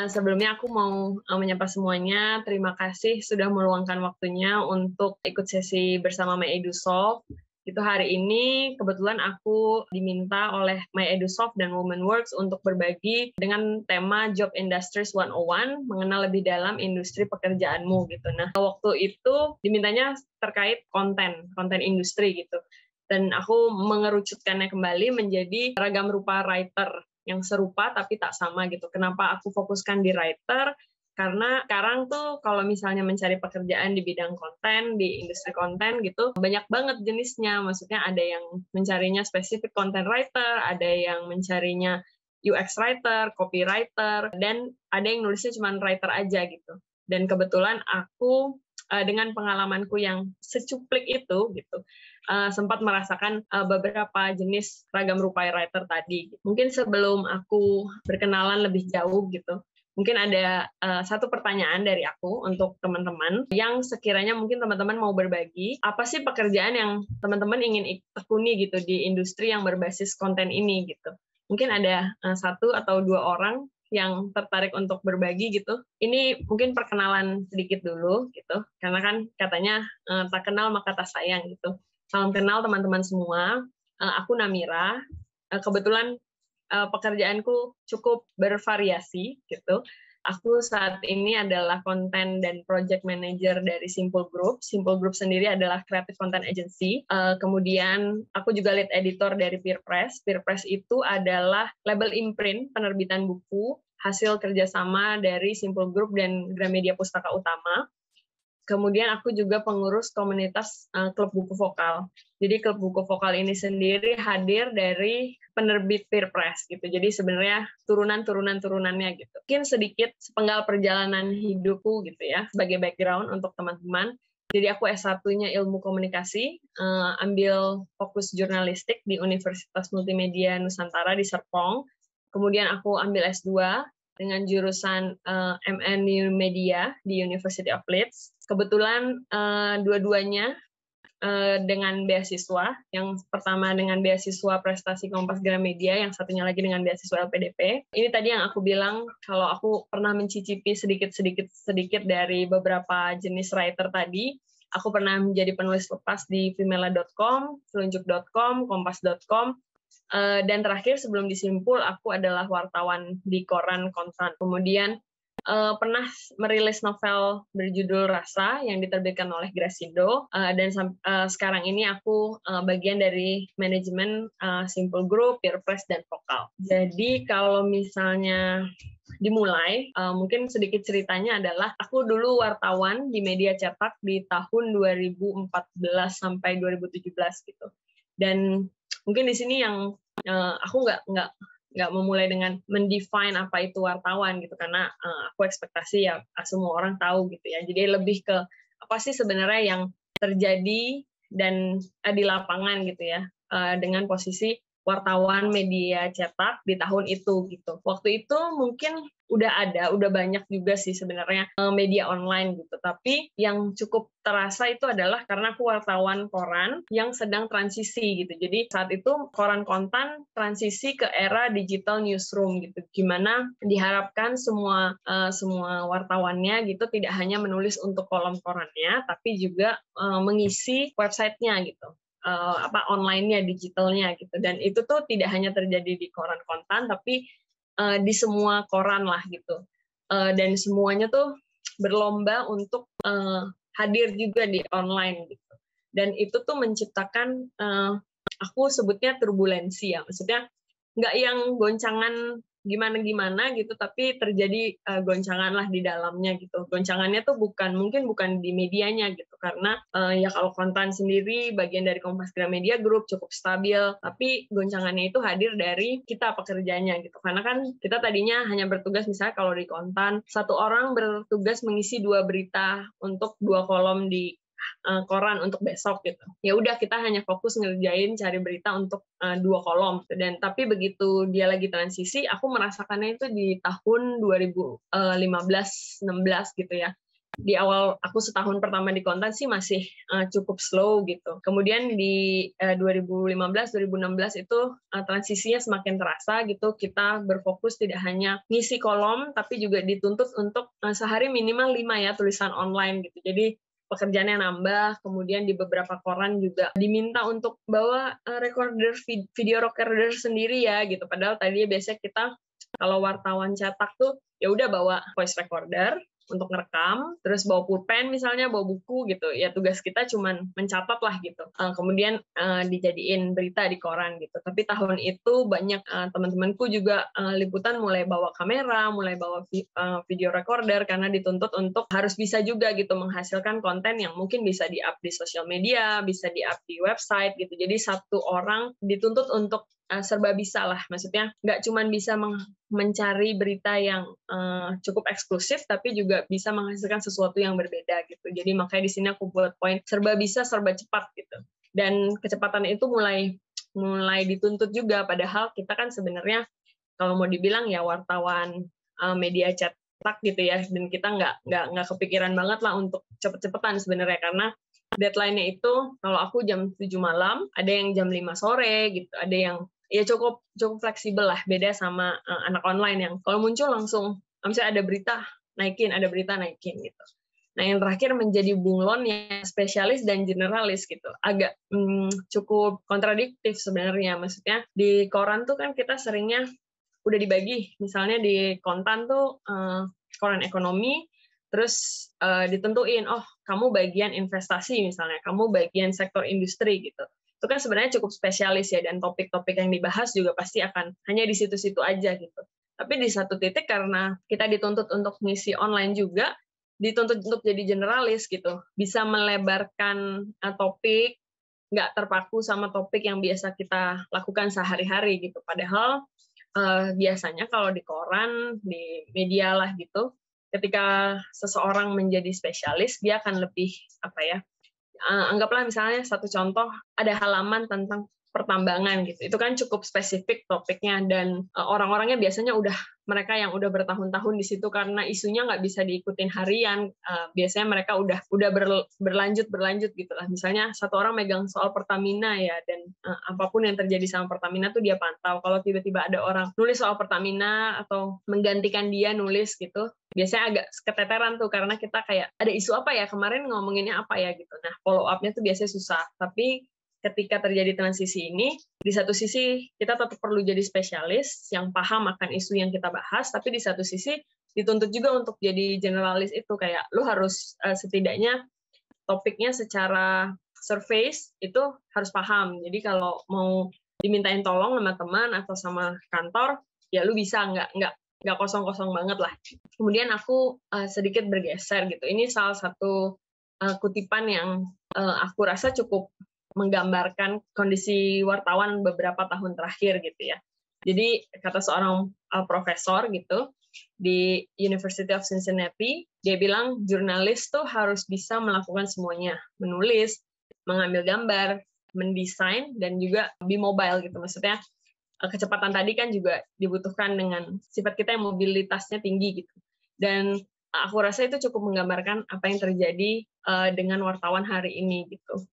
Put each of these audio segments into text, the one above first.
Sebelumnya aku mau menyapa semuanya. Terima kasih sudah meluangkan waktunya untuk ikut sesi bersama MyEdusoft. Itu hari ini kebetulan aku diminta oleh MyEdusoft dan Womenworks untuk berbagi dengan tema Job Industries 101, mengenal lebih dalam industri pekerjaanmu gitu. Nah, waktu itu dimintanya terkait konten industri gitu. Dan aku mengerucutkannya kembali menjadi ragam rupa writer yang serupa tapi tak sama gitu. Kenapa aku fokuskan di writer? Karena sekarang tuh kalau misalnya mencari pekerjaan di bidang konten, di industri konten gitu, banyak banget jenisnya. Maksudnya ada yang mencarinya spesifik content writer, ada yang mencarinya UX writer, copywriter, dan ada yang nulisnya cuma writer aja gitu. Dan kebetulan aku dengan pengalamanku yang secuplik itu gitu, sempat merasakan beberapa jenis ragam rupa writer tadi. Mungkin sebelum aku berkenalan lebih jauh gitu, mungkin ada satu pertanyaan dari aku untuk teman-teman yang sekiranya mungkin teman-teman mau berbagi, apa sih pekerjaan yang teman-teman ingin tekuni gitu di industri yang berbasis konten ini gitu. Mungkin ada satu atau dua orang yang tertarik untuk berbagi gitu. Ini mungkin perkenalan sedikit dulu gitu, karena kan katanya tak kenal maka tak sayang gitu. Salam kenal teman-teman semua, aku Namira. Kebetulan pekerjaanku cukup bervariasi gitu. Aku saat ini adalah konten dan project manager dari Simple Group. Simple Group sendiri adalah creative content agency. Kemudian aku juga lead editor dari Peer Press. Peer Press itu adalah label imprint penerbitan buku hasil kerjasama dari Simple Group dan Gramedia Pustaka Utama. Kemudian aku juga pengurus komunitas klub buku vokal. Jadi klub buku vokal ini sendiri hadir dari penerbit Peer Press gitu. Jadi sebenarnya turunannya gitu. Mungkin sedikit sepenggal perjalanan hidupku gitu ya sebagai background untuk teman-teman. Jadi aku S1-nya Ilmu Komunikasi, ambil fokus jurnalistik di Universitas Multimedia Nusantara di Serpong. Kemudian aku ambil S2 dengan jurusan MN New Media di University of Leeds. Kebetulan dua-duanya dengan beasiswa, yang pertama dengan beasiswa prestasi Kompas Gramedia, yang satunya lagi dengan beasiswa LPDP. Ini tadi yang aku bilang kalau aku pernah mencicipi sedikit dari beberapa jenis writer tadi. Aku pernah menjadi penulis lepas di Vimela.com, Selunjuk.com, Kompas.com, dan terakhir sebelum disimpul aku adalah wartawan di koran Kontan. Kemudian pernah merilis novel berjudul Rasa yang diterbitkan oleh Grasindo, dan sekarang ini aku bagian dari manajemen Simple Group, Peer Press, dan Vokal. Jadi kalau misalnya dimulai, mungkin sedikit ceritanya adalah aku dulu wartawan di media cetak di tahun 2014 sampai 2017 gitu. Dan mungkin di sini yang aku nggak memulai dengan mendefine apa itu wartawan gitu, karena aku ekspektasi ya semua orang tahu gitu ya. Jadi lebih ke apa sih sebenarnya yang terjadi dan di lapangan gitu ya, dengan posisi wartawan media cetak di tahun itu gitu. Waktu itu mungkin udah banyak juga sih sebenarnya media online gitu. Tapi yang cukup terasa itu adalah karena aku wartawan koran yang sedang transisi gitu. Jadi saat itu koran Kontan transisi ke era digital newsroom gitu. Gimana diharapkan semua wartawannya gitu tidak hanya menulis untuk kolom korannya, tapi juga mengisi websitenya gitu. Online-nya, digitalnya gitu. Dan itu tuh tidak hanya terjadi di koran Kontan, tapi di semua koran lah gitu. Dan semuanya tuh berlomba untuk hadir juga di online gitu. Dan itu tuh menciptakan aku sebutnya turbulensi ya. Maksudnya nggak yang goncangan gimana gitu, tapi terjadi goncangan lah di dalamnya gitu. Goncangannya tuh mungkin bukan di medianya gitu, karena ya kalau Kontan sendiri bagian dari Kompas Gramedia Group cukup stabil, tapi goncangannya itu hadir dari kita pekerjanya gitu. Karena kan kita tadinya hanya bertugas, misalnya kalau di Kontan satu orang bertugas mengisi 2 berita untuk 2 kolom di koran untuk besok gitu. Ya udah kita hanya fokus ngerjain cari berita untuk 2 kolom. Dan tapi begitu dia lagi transisi, aku merasakannya itu di tahun 2015-16 gitu ya. di awal aku setahun pertama di konten sih masih cukup slow gitu. Kemudian di 2015 2016 itu transisinya semakin terasa gitu. Kita berfokus tidak hanya ngisi kolom tapi juga dituntut untuk sehari minimal 5 ya tulisan online gitu. Jadi pekerjaannya nambah, kemudian di beberapa koran juga diminta untuk bawa recorder video recorder sendiri ya gitu. Padahal tadi biasanya kita kalau wartawan cetak tuh ya udah bawa voice recorder untuk ngerekam, terus bawa pulpen misalnya, bawa buku gitu. Ya tugas kita cuman mencatat lah gitu. Kemudian dijadiin berita di koran gitu. Tapi tahun itu banyak teman-temanku juga liputan mulai bawa kamera, mulai bawa video recorder karena dituntut untuk harus bisa juga gitu menghasilkan konten yang mungkin bisa di-up di sosial media, bisa di-up di website gitu. Jadi satu orang dituntut untuk serba bisa lah, maksudnya nggak cuma bisa mencari berita yang cukup eksklusif, tapi juga bisa menghasilkan sesuatu yang berbeda gitu. Jadi makanya di sini aku buat poin serba bisa, serba cepat gitu. Dan kecepatan itu mulai dituntut juga, padahal kita kan sebenarnya kalau mau dibilang ya wartawan media cetak gitu ya, dan kita nggak kepikiran banget lah untuk cepet-cepetan sebenarnya karena deadline-nya itu kalau aku jam 7 malam, ada yang jam 5 sore gitu, ada yang ya cukup fleksibel lah, beda sama anak online yang kalau muncul langsung misalnya ada berita naikin gitu. Nah yang terakhir menjadi bunglon yang spesialis dan generalis gitu, agak cukup kontradiktif sebenarnya. Maksudnya di koran tuh kan kita seringnya udah dibagi, misalnya di Kontan tuh koran ekonomi, terus ditentuin, oh kamu bagian investasi misalnya, kamu bagian sektor industri gitu. Itu kan sebenarnya cukup spesialis ya, dan topik-topik yang dibahas juga pasti akan hanya di situ-situ aja gitu. Tapi di satu titik karena kita dituntut untuk ngisi online juga, dituntut untuk jadi generalis gitu, bisa melebarkan topik, nggak terpaku sama topik yang biasa kita lakukan sehari-hari gitu. Padahal biasanya kalau di koran, di media lah gitu, ketika seseorang menjadi spesialis, dia akan lebih anggaplah misalnya satu contoh ada halaman tentang pertambangan gitu. Itu kan cukup spesifik topiknya dan orang-orangnya biasanya mereka yang udah bertahun-tahun di situ karena isunya nggak bisa diikutin harian. Biasanya mereka udah berlanjut gitu lah. Misalnya satu orang megang soal Pertamina ya, dan apapun yang terjadi sama Pertamina tuh dia pantau. Kalau tiba-tiba ada orang nulis soal Pertamina atau menggantikan dia nulis gitu, biasanya agak keteteran tuh karena kita kayak ada isu apa ya kemarin ngomonginnya apa ya gitu. Nah follow up-nya tuh biasanya susah. Tapi ketika terjadi transisi ini, di satu sisi kita tetap perlu jadi spesialis yang paham akan isu yang kita bahas, tapi di satu sisi dituntut juga untuk jadi generalis itu kayak lu harus setidaknya topiknya secara surface itu harus paham. Jadi kalau mau dimintain tolong sama teman atau sama kantor, ya lu bisa nggak kosong-kosong banget lah. Kemudian aku sedikit bergeser gitu. Ini salah satu kutipan yang aku rasa cukup menggambarkan kondisi wartawan beberapa tahun terakhir gitu ya. Jadi kata seorang profesor gitu di University of Cincinnati, dia bilang jurnalis tuh harus bisa melakukan semuanya, menulis, mengambil gambar, mendesain, dan juga be mobile gitu. Maksudnya kecepatan tadi kan juga dibutuhkan dengan sifat kita yang mobilitasnya tinggi gitu. Dan aku rasa itu cukup menggambarkan apa yang terjadi dengan wartawan hari ini gitu.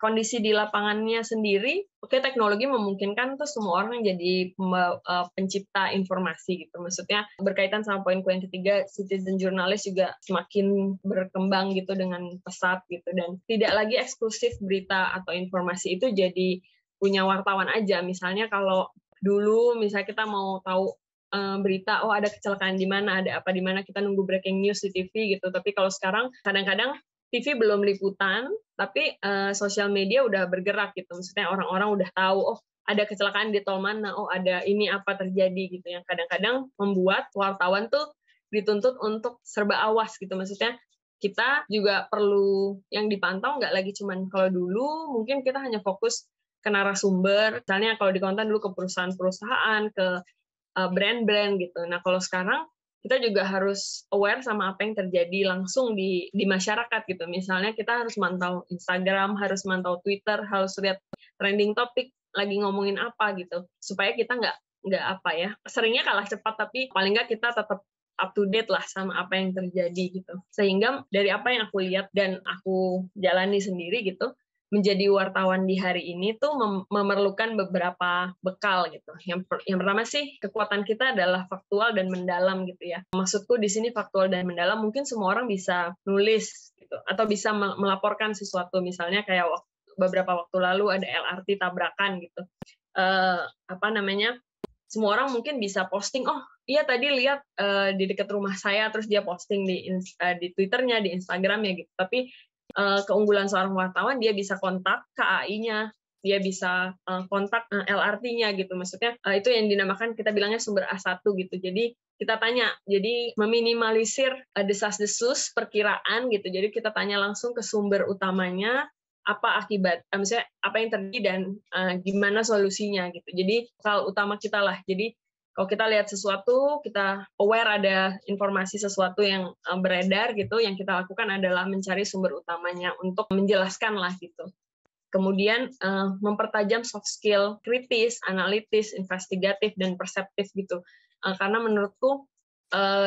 Kondisi di lapangannya sendiri, teknologi memungkinkan tuh semua orang jadi pencipta informasi gitu. Maksudnya berkaitan sama poinku yang ketiga, citizen journalist juga semakin berkembang gitu dengan pesat gitu, dan tidak lagi eksklusif berita atau informasi itu jadi punya wartawan aja. Misalnya kalau dulu misalnya kita mau tahu berita, oh ada kecelakaan di mana, ada apa di mana, kita nunggu breaking news di TV gitu. Tapi kalau sekarang kadang-kadang TV belum liputan, tapi sosial media udah bergerak gitu. Maksudnya orang-orang udah tahu, oh ada kecelakaan di tol mana, oh ada ini apa terjadi gitu. Yang kadang-kadang membuat wartawan tuh dituntut untuk serba awas gitu. Maksudnya kita juga perlu yang dipantau, nggak lagi cuman kalau dulu mungkin kita hanya fokus ke narasumber. Misalnya kalau di konten dulu ke perusahaan-perusahaan, ke brand-brand gitu. Nah kalau sekarang kita juga harus aware sama apa yang terjadi langsung di masyarakat gitu. Misalnya kita harus mantau Instagram, harus mantau Twitter, harus lihat trending topik lagi ngomongin apa gitu, supaya kita nggak seringnya kalah cepat, tapi paling nggak kita tetap up to date lah sama apa yang terjadi gitu. Sehingga dari apa yang aku lihat dan aku jalani sendiri gitu, menjadi wartawan di hari ini tuh memerlukan beberapa bekal gitu. Yang pertama sih, kekuatan kita adalah faktual dan mendalam gitu ya. Maksudku di sini faktual dan mendalam, mungkin semua orang bisa nulis gitu, atau bisa melaporkan sesuatu, misalnya kayak beberapa waktu lalu ada LRT tabrakan gitu. Semua orang mungkin bisa posting, oh iya tadi lihat di dekat rumah saya, terus dia posting di Twitternya, di Instagramnya gitu. Tapi keunggulan seorang wartawan, dia bisa kontak KAI-nya, dia bisa kontak LRT-nya gitu. Maksudnya itu yang dinamakan, kita bilangnya sumber A1 gitu. Jadi kita tanya, jadi meminimalisir desas-desus, perkiraan gitu. Jadi kita tanya langsung ke sumber utamanya, apa akibat, misalnya apa yang terjadi dan gimana solusinya gitu. Jadi hal utama kita lah. Jadi kalau kita lihat sesuatu, kita aware ada informasi sesuatu yang beredar gitu, yang kita lakukan adalah mencari sumber utamanya untuk menjelaskan lah gitu. Kemudian mempertajam soft skill kritis, analitis, investigatif, dan perseptif gitu. Karena menurutku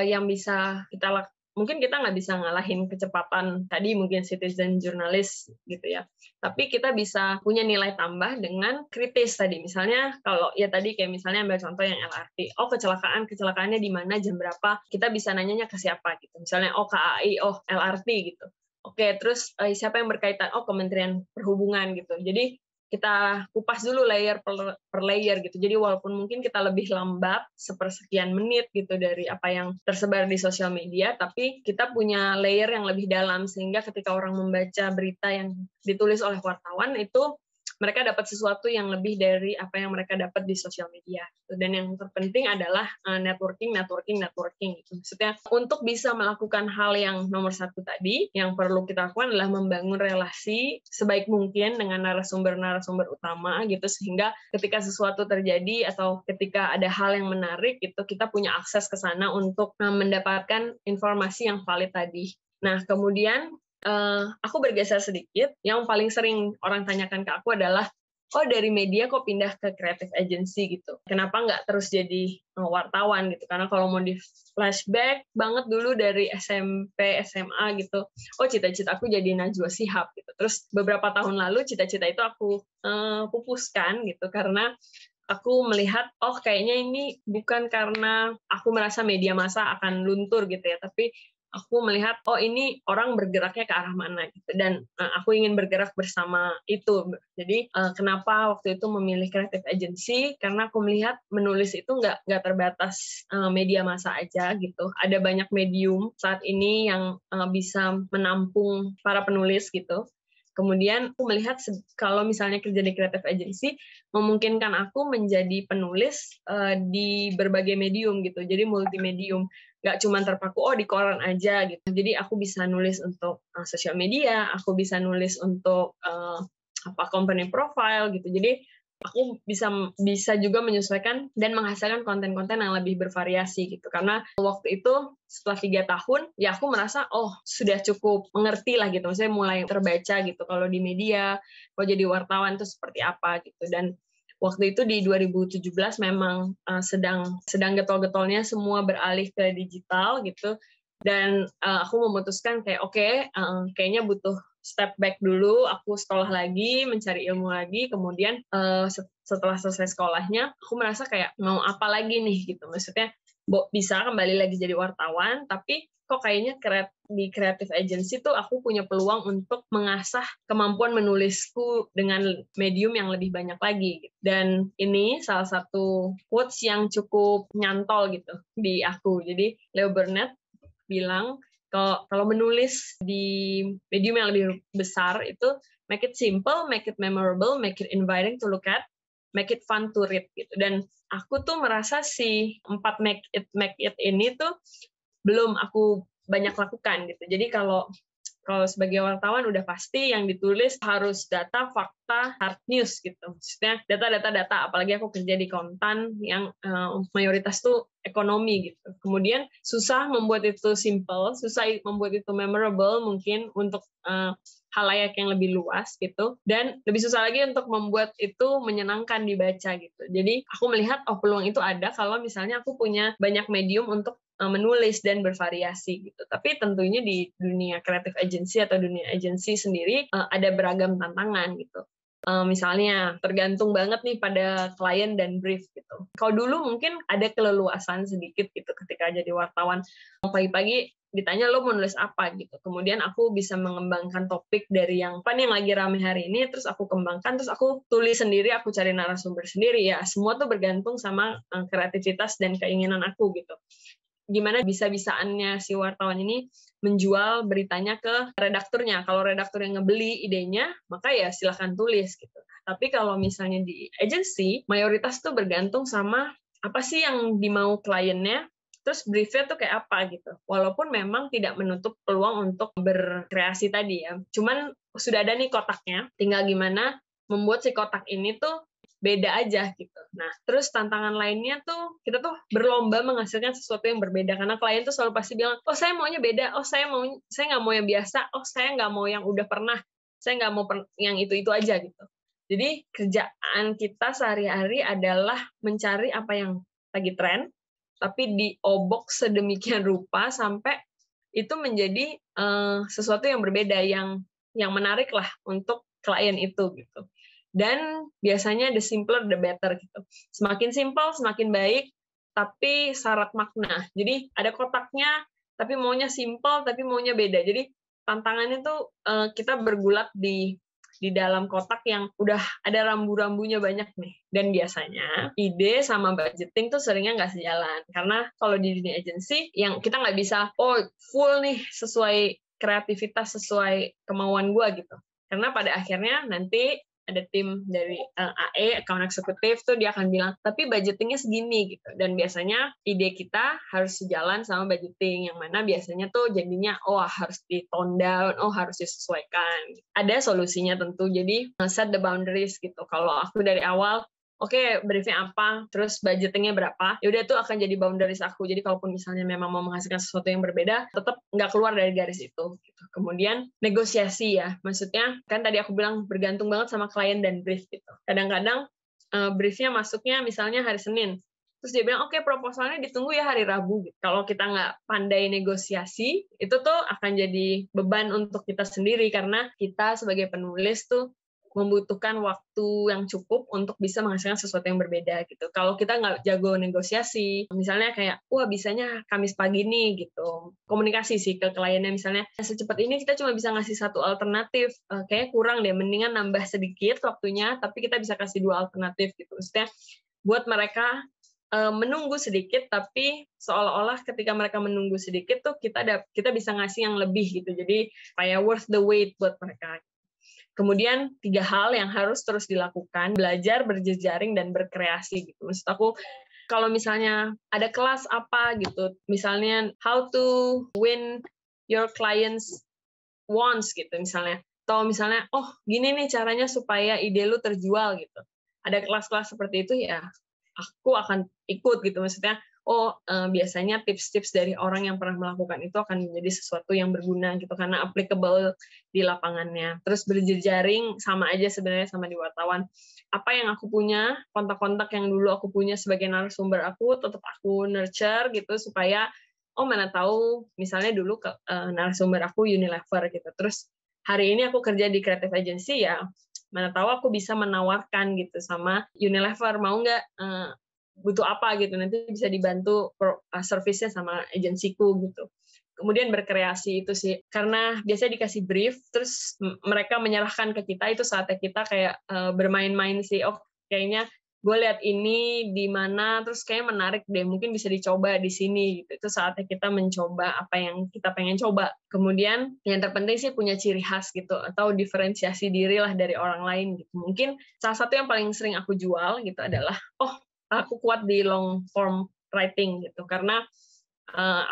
yang bisa kita lakukan, mungkin kita nggak bisa ngalahin kecepatan tadi mungkin citizen jurnalis gitu ya, tapi kita bisa punya nilai tambah dengan kritis tadi. Misalnya kalau ya tadi kayak misalnya ambil contoh yang LRT, oh kecelakaannya di mana, jam berapa, kita bisa nanyanya ke siapa gitu. Misalnya oh KAI, oh LRT gitu. Oke, terus siapa yang berkaitan, oh Kementerian Perhubungan gitu. Jadi kita kupas dulu layer per layer gitu. Jadi walaupun mungkin kita lebih lambat sepersekian menit gitu dari apa yang tersebar di sosial media, tapi kita punya layer yang lebih dalam, sehingga ketika orang membaca berita yang ditulis oleh wartawan itu mereka dapat sesuatu yang lebih dari apa yang mereka dapat di sosial media. Dan yang terpenting adalah networking. Maksudnya untuk bisa melakukan hal yang nomor satu tadi, yang perlu kita lakukan adalah membangun relasi sebaik mungkin dengan narasumber utama gitu, sehingga ketika sesuatu terjadi atau ketika ada hal yang menarik gitu, kita punya akses ke sana untuk mendapatkan informasi yang valid tadi. Nah, kemudian aku bergeser sedikit, yang paling sering orang tanyakan ke aku adalah, oh dari media kok pindah ke creative agency gitu, kenapa nggak terus jadi wartawan gitu. Karena kalau mau di flashback banget dulu dari SMP, SMA gitu, oh cita-cita aku jadi Najwa Shihab gitu. Terus beberapa tahun lalu cita-cita itu aku pupuskan gitu, karena aku melihat, oh kayaknya ini bukan karena aku merasa media massa akan luntur gitu ya, tapi aku melihat, oh ini orang bergeraknya ke arah mana gitu, dan aku ingin bergerak bersama itu. Jadi kenapa waktu itu memilih creative agency, karena aku melihat menulis itu nggak terbatas media massa aja gitu. Ada banyak medium saat ini yang bisa menampung para penulis gitu. Kemudian aku melihat kalau misalnya kerja di creative agency memungkinkan aku menjadi penulis di berbagai medium gitu, jadi multimedium, nggak cuma terpaku oh di koran aja gitu. Jadi aku bisa nulis untuk sosial media, aku bisa nulis untuk company profile gitu. Jadi aku bisa juga menyesuaikan dan menghasilkan konten-konten yang lebih bervariasi gitu. Karena waktu itu setelah 3 tahun ya aku merasa oh sudah cukup mengerti lah gitu. Maksudnya mulai terbaca gitu kalau di media, kalau jadi wartawan itu seperti apa gitu. Dan waktu itu di 2017 memang sedang getol-getolnya semua beralih ke digital gitu. Dan aku memutuskan kayak oke, kayaknya butuh step back dulu, aku sekolah lagi, mencari ilmu lagi, kemudian setelah selesai sekolahnya, aku merasa kayak mau apa lagi nih gitu. Maksudnya bisa kembali lagi jadi wartawan, tapi kok kayaknya di creative agency tuh aku punya peluang untuk mengasah kemampuan menulisku dengan medium yang lebih banyak lagi. Dan ini salah satu quotes yang cukup nyantol gitu di aku. Jadi Leo Burnett bilang, kalau menulis di medium yang lebih besar itu make it simple, make it memorable, make it inviting to look at, make it fun to read gitu. Dan aku tuh merasa si 4 make it ini tuh belum aku banyak lakukan gitu. Jadi kalau sebagai wartawan udah pasti yang ditulis harus data, data hard news gitu. Maksudnya data, apalagi aku kerja di kontan yang mayoritas tuh ekonomi gitu. Kemudian susah membuat itu simple, susah membuat itu memorable mungkin untuk halayak yang lebih luas gitu, dan lebih susah lagi untuk membuat itu menyenangkan dibaca gitu. Jadi aku melihat peluang itu ada kalau misalnya aku punya banyak medium untuk menulis dan bervariasi gitu. Tapi tentunya di dunia creative agency atau dunia agency sendiri ada beragam tantangan gitu. Misalnya tergantung banget nih pada klien dan brief gitu. Kalau dulu mungkin ada keleluasan sedikit gitu ketika jadi wartawan. Pagi-pagi ditanya lo mau nulis apa gitu. Kemudian aku bisa mengembangkan topik dari yang apa nih yang lagi rame hari ini, terus aku kembangkan, terus aku tulis sendiri, aku cari narasumber sendiri ya. Semua tuh bergantung sama kreativitas dan keinginan aku gitu. Gimana bisa-bisaannya si wartawan ini menjual beritanya ke redakturnya. Kalau redaktur yang ngebeli idenya, maka ya silahkan tulis gitu. Tapi kalau misalnya di agency, mayoritas tuh bergantung sama apa sih yang dimau kliennya, terus briefnya tuh kayak apa gitu. Walaupun memang tidak menutup peluang untuk berkreasi tadi ya. Cuman sudah ada nih kotaknya, tinggal gimana membuat si kotak ini tuh beda aja gitu. Nah, terus tantangan lainnya tuh kita tuh berlomba menghasilkan sesuatu yang berbeda karena klien tuh selalu pasti bilang, oh saya maunya beda, oh saya nggak mau yang biasa, oh saya nggak mau yang udah pernah, saya nggak mau yang itu aja gitu. Jadi kerjaan kita sehari-hari adalah mencari apa yang lagi tren, tapi diobok sedemikian rupa sampai itu menjadi sesuatu yang berbeda, yang menarik lah untuk klien itu gitu. Dan biasanya the simpler the better gitu. Semakin simpel semakin baik, tapi syarat makna. Jadi ada kotaknya, tapi maunya simpel, tapi maunya beda. Jadi tantangannya tuh kita bergulat di dalam kotak yang udah ada rambu-rambunya banyak nih. Dan biasanya ide sama budgeting tuh seringnya nggak sejalan. Karena kalau di dunia agency, yang kita nggak bisa, full nih sesuai kreativitas, sesuai kemauan gue gitu. Karena pada akhirnya nanti ada tim dari AE, account executive tuh dia akan bilang, tapi budgetingnya segini gitu. Dan biasanya ide kita harus sejalan sama budgeting, yang mana biasanya tuh jadinya, harus di tone down, harus disesuaikan. Ada solusinya tentu, jadi set the boundaries gitu. Kalau aku dari awal, oke, briefnya apa, terus budgetingnya berapa, ya udah tuh akan jadi boundaries aku. Jadi kalaupun misalnya memang mau menghasilkan sesuatu yang berbeda, tetap nggak keluar dari garis itu. Gitu. Kemudian negosiasi ya, maksudnya kan tadi aku bilang bergantung banget sama klien dan brief gitu. Kadang-kadang briefnya masuknya misalnya hari Senin, terus dia bilang, oke, proposalnya ditunggu ya hari Rabu. Gitu. Kalau kita nggak pandai negosiasi, itu tuh akan jadi beban untuk kita sendiri, karena kita sebagai penulis tuh membutuhkan waktu yang cukup untuk bisa menghasilkan sesuatu yang berbeda gitu. Kalau kita nggak jago negosiasi, misalnya kayak, bisanya Kamis pagi nih gitu. Komunikasi sih ke kliennya, misalnya secepat ini kita cuma bisa ngasih satu alternatif, kayaknya kurang deh, mendingan nambah sedikit waktunya, tapi kita bisa kasih 2 alternatif gitu. Maksudnya buat mereka menunggu sedikit, tapi seolah-olah ketika mereka menunggu sedikit tuh kita bisa ngasih yang lebih gitu. Jadi kayak worth the wait buat mereka. Kemudian 3 hal yang harus terus dilakukan, belajar, berjejaring, dan berkreasi gitu. Maksud aku, kalau misalnya ada kelas apa gitu, misalnya how to win your clients wants gitu misalnya. Atau misalnya, gini nih caranya supaya ide lu terjual gitu. Ada kelas-kelas seperti itu ya, aku akan ikut gitu. Maksudnya, biasanya tips-tips dari orang yang pernah melakukan itu akan menjadi sesuatu yang berguna gitu, karena applicable di lapangannya. Terus berjejaring sama aja sebenarnya sama di wartawan. Apa yang aku punya, kontak-kontak yang dulu aku punya sebagai narasumber aku, tetap aku nurture gitu, supaya mana tahu misalnya dulu narasumber aku Unilever gitu. Terus hari ini aku kerja di creative agency ya, mana tahu aku bisa menawarkan gitu sama Unilever, mau nggak butuh apa gitu, nanti bisa dibantu servisnya sama agensiku gitu. Kemudian berkreasi itu sih, karena biasanya dikasih brief, terus mereka menyerahkan ke kita, itu saatnya kita kayak bermain-main sih, kayaknya gue lihat ini di mana, terus kayaknya menarik deh, mungkin bisa dicoba di sini gitu. Itu saatnya kita mencoba apa yang kita pengen coba. Kemudian yang terpenting sih punya ciri khas gitu, atau diferensiasi diri lah dari orang lain gitu. Mungkin salah satu yang paling sering aku jual gitu adalah, aku kuat di long form writing gitu, karena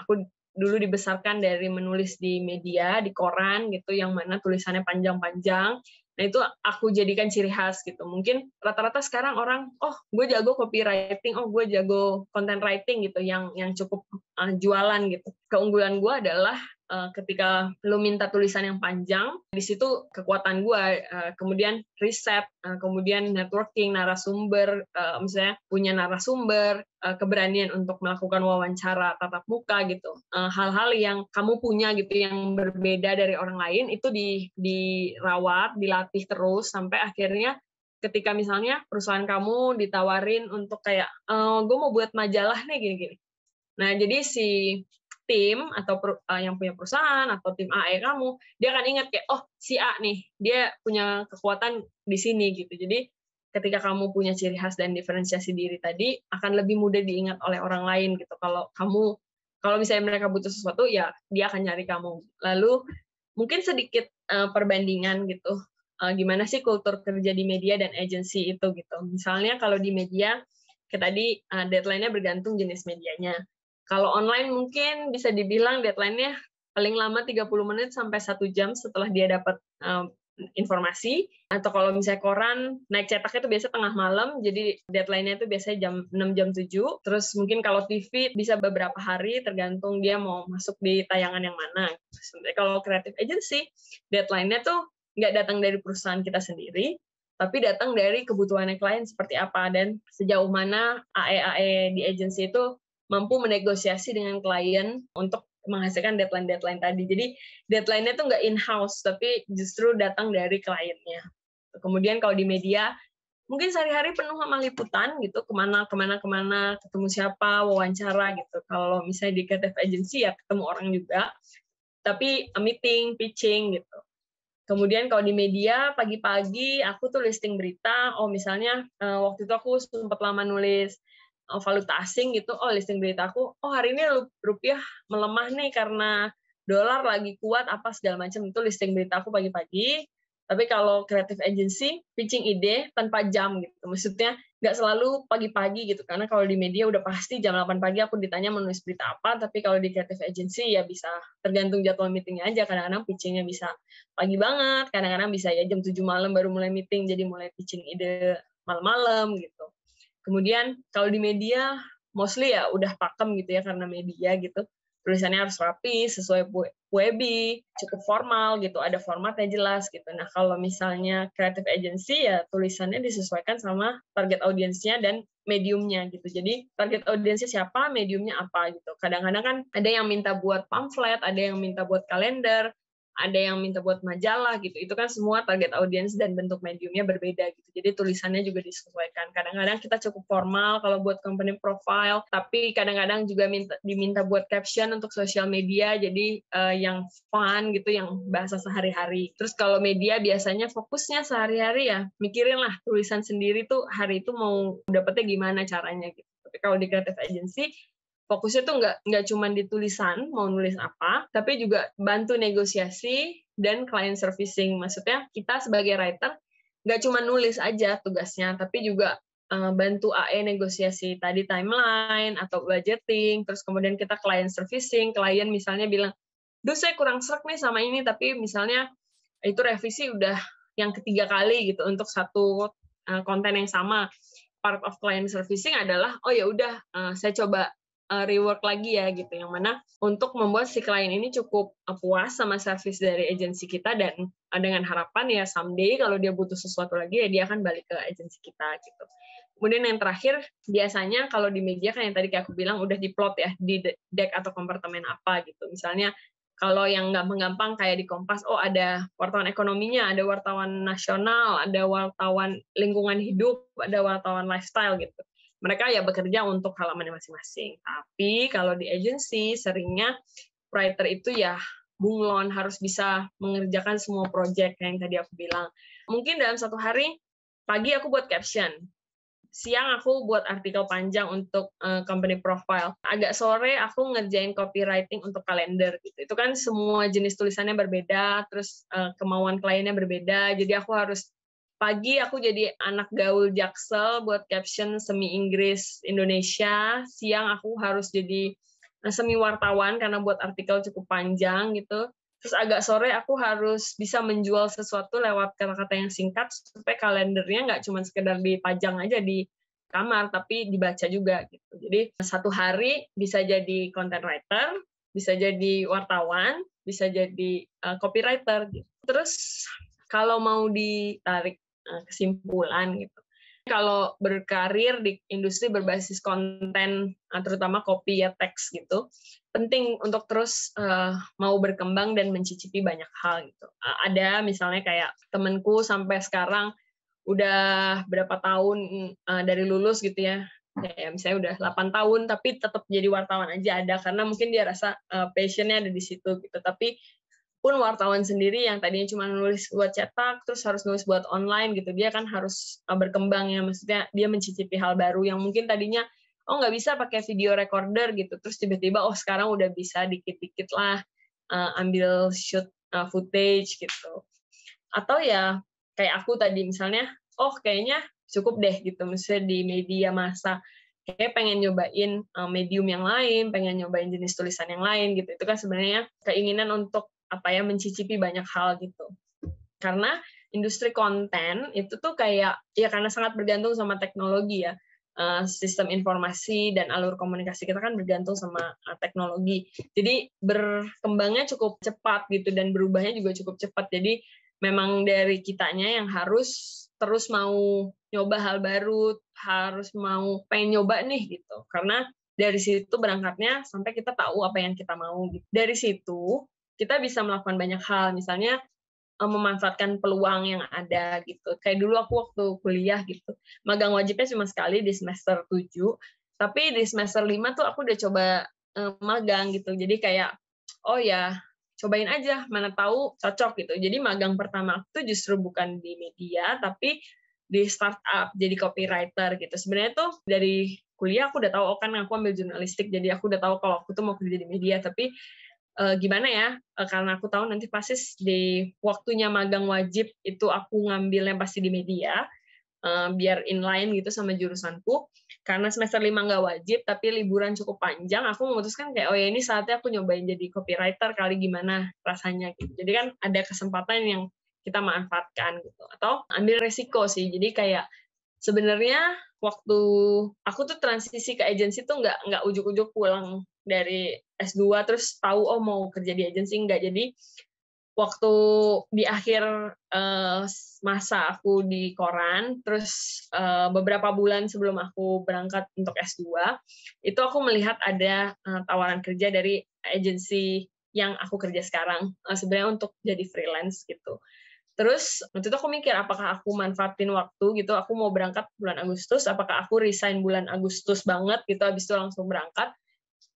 aku dulu dibesarkan dari menulis di media, di koran gitu, yang mana tulisannya panjang-panjang, Nah, itu aku jadikan ciri khas gitu. Mungkin rata-rata sekarang orang, oh gue jago copywriting, oh gue jago content writing gitu, yang cukup jualan gitu. Keunggulan gue adalah ketika lo minta tulisan yang panjang, di situ kekuatan gue, kemudian riset, kemudian networking, narasumber, misalnya punya narasumber, keberanian untuk melakukan wawancara tatap muka gitu. Hal-hal yang kamu punya gitu, yang berbeda dari orang lain, itu dirawat, dilatih terus, sampai akhirnya ketika misalnya perusahaan kamu ditawarin untuk kayak, gue mau buat majalah nih, gini-gini. Nah, jadi si tim atau yang punya perusahaan atau tim AE kamu, dia akan ingat kayak, oh si A nih, dia punya kekuatan di sini gitu. Jadi ketika kamu punya ciri khas dan diferensiasi diri tadi, akan lebih mudah diingat oleh orang lain gitu. Kalau misalnya mereka butuh sesuatu, ya dia akan nyari kamu. Lalu mungkin sedikit perbandingan gitu. Gimana sih kultur kerja di media dan agency itu gitu. Misalnya kalau di media, kayak tadi deadline-nya bergantung jenis medianya. Kalau online mungkin bisa dibilang deadline-nya paling lama 30 menit sampai 1 jam setelah dia dapat informasi. Atau kalau misalnya koran, naik cetaknya itu biasa tengah malam, jadi deadline-nya itu biasanya jam 6, jam 7. Terus mungkin kalau TV bisa beberapa hari, tergantung dia mau masuk di tayangan yang mana. Kalau creative agency, deadline-nya tuh nggak datang dari perusahaan kita sendiri, tapi datang dari kebutuhannya klien seperti apa, dan sejauh mana AE-AE di agency itu mampu menegosiasi dengan klien untuk menghasilkan deadline-deadline tadi. Jadi deadline-nya tuh nggak in-house, tapi justru datang dari kliennya. Kemudian kalau di media, mungkin sehari-hari penuh sama liputan gitu, kemana, ketemu siapa, wawancara gitu. Kalau misalnya di creative agency ya ketemu orang juga, tapi meeting, pitching gitu. Kemudian kalau di media, pagi-pagi aku tuh listing berita, oh misalnya waktu itu aku sempat lama nulis valuta asing gitu, oh listing berita aku, oh hari ini rupiah melemah nih karena dolar lagi kuat, apa segala macam, itu listing berita aku pagi-pagi. Tapi kalau creative agency, pitching ide tanpa jam gitu, maksudnya nggak selalu pagi-pagi gitu, karena kalau di media udah pasti jam 8 pagi aku ditanya menulis berita apa, tapi kalau di creative agency ya bisa tergantung jadwal meetingnya aja, kadang-kadang pitchingnya bisa pagi banget, kadang-kadang bisa ya jam 7 malam baru mulai meeting, jadi mulai pitching ide malam-malam gitu. Kemudian kalau di media, mostly ya udah pakem gitu ya, karena media gitu. Tulisannya harus rapi, sesuai Webi, cukup formal gitu, ada formatnya jelas gitu. Nah, kalau misalnya creative agency ya tulisannya disesuaikan sama target audiensnya dan mediumnya gitu. Jadi target audiensnya siapa, mediumnya apa gitu. Kadang-kadang kan ada yang minta buat pamflet, ada yang minta buat kalender, ada yang minta buat majalah gitu. Itu kan semua target audiens dan bentuk mediumnya berbeda gitu. Jadi tulisannya juga disesuaikan. Kadang-kadang kita cukup formal kalau buat company profile, tapi kadang-kadang juga diminta buat caption untuk sosial media, jadi yang fun gitu, yang bahasa sehari-hari. Terus kalau media biasanya fokusnya sehari-hari ya, mikirin lah tulisan sendiri tuh hari itu mau dapetnya gimana caranya gitu. Tapi kalau di creative agency, fokusnya tuh nggak cuma di tulisan, mau nulis apa, tapi juga bantu negosiasi dan client servicing. Maksudnya kita sebagai writer nggak cuma nulis aja tugasnya, tapi juga bantu AE negosiasi tadi timeline atau budgeting, terus kemudian kita client servicing, klien misalnya bilang, duh saya kurang serak nih sama ini, tapi misalnya itu revisi udah yang ketiga kali gitu untuk satu konten yang sama. Part of client servicing adalah, oh ya udah saya coba rework lagi ya gitu, yang mana untuk membuat si klien ini cukup puas sama service dari agensi kita, dan dengan harapan ya someday kalau dia butuh sesuatu lagi ya dia akan balik ke agensi kita gitu. Kemudian yang terakhir, biasanya kalau di media kan yang tadi kayak aku bilang udah diplot ya di deck atau kompartemen apa gitu. Misalnya kalau yang gampang-gampang kayak di Kompas, oh ada wartawan ekonominya, ada wartawan nasional, ada wartawan lingkungan hidup, ada wartawan lifestyle gitu. Mereka ya bekerja untuk halamannya masing-masing. Tapi kalau di agency, seringnya writer itu ya bunglon, harus bisa mengerjakan semua project yang tadi aku bilang. Mungkin dalam satu hari, pagi aku buat caption, siang aku buat artikel panjang untuk company profile. Agak sore aku ngerjain copywriting untuk kalender gitu. Itu kan semua jenis tulisannya berbeda, terus kemauan kliennya berbeda. Jadi aku harus pagi aku jadi anak gaul Jaksel buat caption semi Inggris Indonesia. Siang aku harus jadi semi wartawan karena buat artikel cukup panjang gitu. Terus agak sore aku harus bisa menjual sesuatu lewat kata-kata yang singkat supaya kalendernya nggak cuma sekedar dipajang aja di kamar, tapi dibaca juga gitu. Jadi satu hari bisa jadi content writer, bisa jadi wartawan, bisa jadi copywriter gitu. Terus kalau mau ditarik kesimpulan gitu, kalau berkarir di industri berbasis konten, terutama copy ya teks gitu, penting untuk terus mau berkembang dan mencicipi banyak hal gitu. Ada misalnya kayak temenku sampai sekarang udah berapa tahun dari lulus gitu ya, kayak misalnya udah 8 tahun tapi tetap jadi wartawan aja ada, karena mungkin dia rasa passion-nya ada di situ gitu. Tapi pun wartawan sendiri yang tadinya cuma nulis buat cetak, terus harus nulis buat online gitu, dia kan harus berkembang ya, maksudnya dia mencicipi hal baru yang mungkin tadinya, oh nggak bisa pakai video recorder gitu, terus tiba-tiba, oh sekarang udah bisa dikit-dikit lah ambil shoot footage gitu. Atau ya kayak aku tadi misalnya, oh kayaknya cukup deh gitu, misalnya di media massa, kayak pengen nyobain medium yang lain, pengen nyobain jenis tulisan yang lain gitu. Itu kan sebenarnya keinginan untuk mencicipi banyak hal gitu. Karena industri konten itu tuh kayak ya karena sangat bergantung sama teknologi ya. Sistem informasi dan alur komunikasi kita kan bergantung sama teknologi. Jadi berkembangnya cukup cepat gitu dan berubahnya juga cukup cepat. Jadi memang dari kitanya yang harus terus mau nyoba hal baru, harus mau pengen nyoba nih gitu. Karena dari situ berangkatnya sampai kita tahu apa yang kita mau gitu. Dari situ kita bisa melakukan banyak hal, misalnya memanfaatkan peluang yang ada gitu. Kayak dulu aku waktu kuliah gitu, magang wajibnya cuma sekali di semester 7, tapi di semester 5 tuh aku udah coba magang gitu. Jadi kayak, oh ya, cobain aja, mana tahu cocok gitu. Jadi magang pertama aku tuh justru bukan di media, tapi di startup, jadi copywriter gitu. Sebenarnya tuh dari kuliah aku udah tahu, oh kan aku ambil jurnalistik, jadi aku udah tahu kalau aku tuh mau kerja di media, tapi gimana ya, karena aku tahu nanti pasti di waktunya magang wajib itu aku ngambilnya pasti di media, biar inline gitu sama jurusanku. Karena semester 5 nggak wajib, tapi liburan cukup panjang, aku memutuskan kayak, oh ya ini saatnya aku nyobain jadi copywriter kali, gimana rasanya gitu. Jadi kan ada kesempatan yang kita manfaatkan gitu. Atau ambil resiko sih, jadi kayak sebenarnya waktu aku tuh transisi ke agensi tuh nggak ujuk-ujuk pulang dari S2 terus tahu oh mau kerja di agensi, enggak. Jadi waktu di akhir masa aku di koran, terus beberapa bulan sebelum aku berangkat untuk S2, itu aku melihat ada tawaran kerja dari agensi yang aku kerja sekarang, sebenarnya untuk jadi freelance gitu. Terus waktu itu aku mikir apakah aku manfaatin waktu gitu, aku mau berangkat bulan Agustus, apakah aku resign bulan Agustus banget gitu, habis itu langsung berangkat,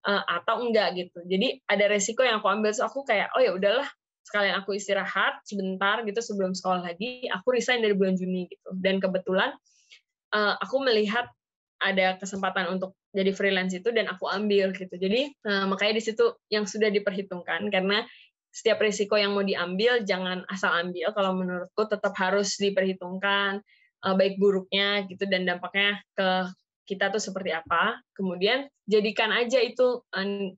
atau enggak gitu. Jadi ada resiko yang aku ambil, so aku kayak, oh ya udahlah, sekalian aku istirahat sebentar gitu sebelum sekolah lagi, aku resign dari bulan Juni gitu. Dan kebetulan aku melihat ada kesempatan untuk jadi freelance itu dan aku ambil gitu. Jadi makanya di situ yang sudah diperhitungkan, karena setiap risiko yang mau diambil jangan asal ambil. Kalau menurutku tetap harus diperhitungkan baik buruknya gitu dan dampaknya ke kita tuh seperti apa. Kemudian jadikan aja itu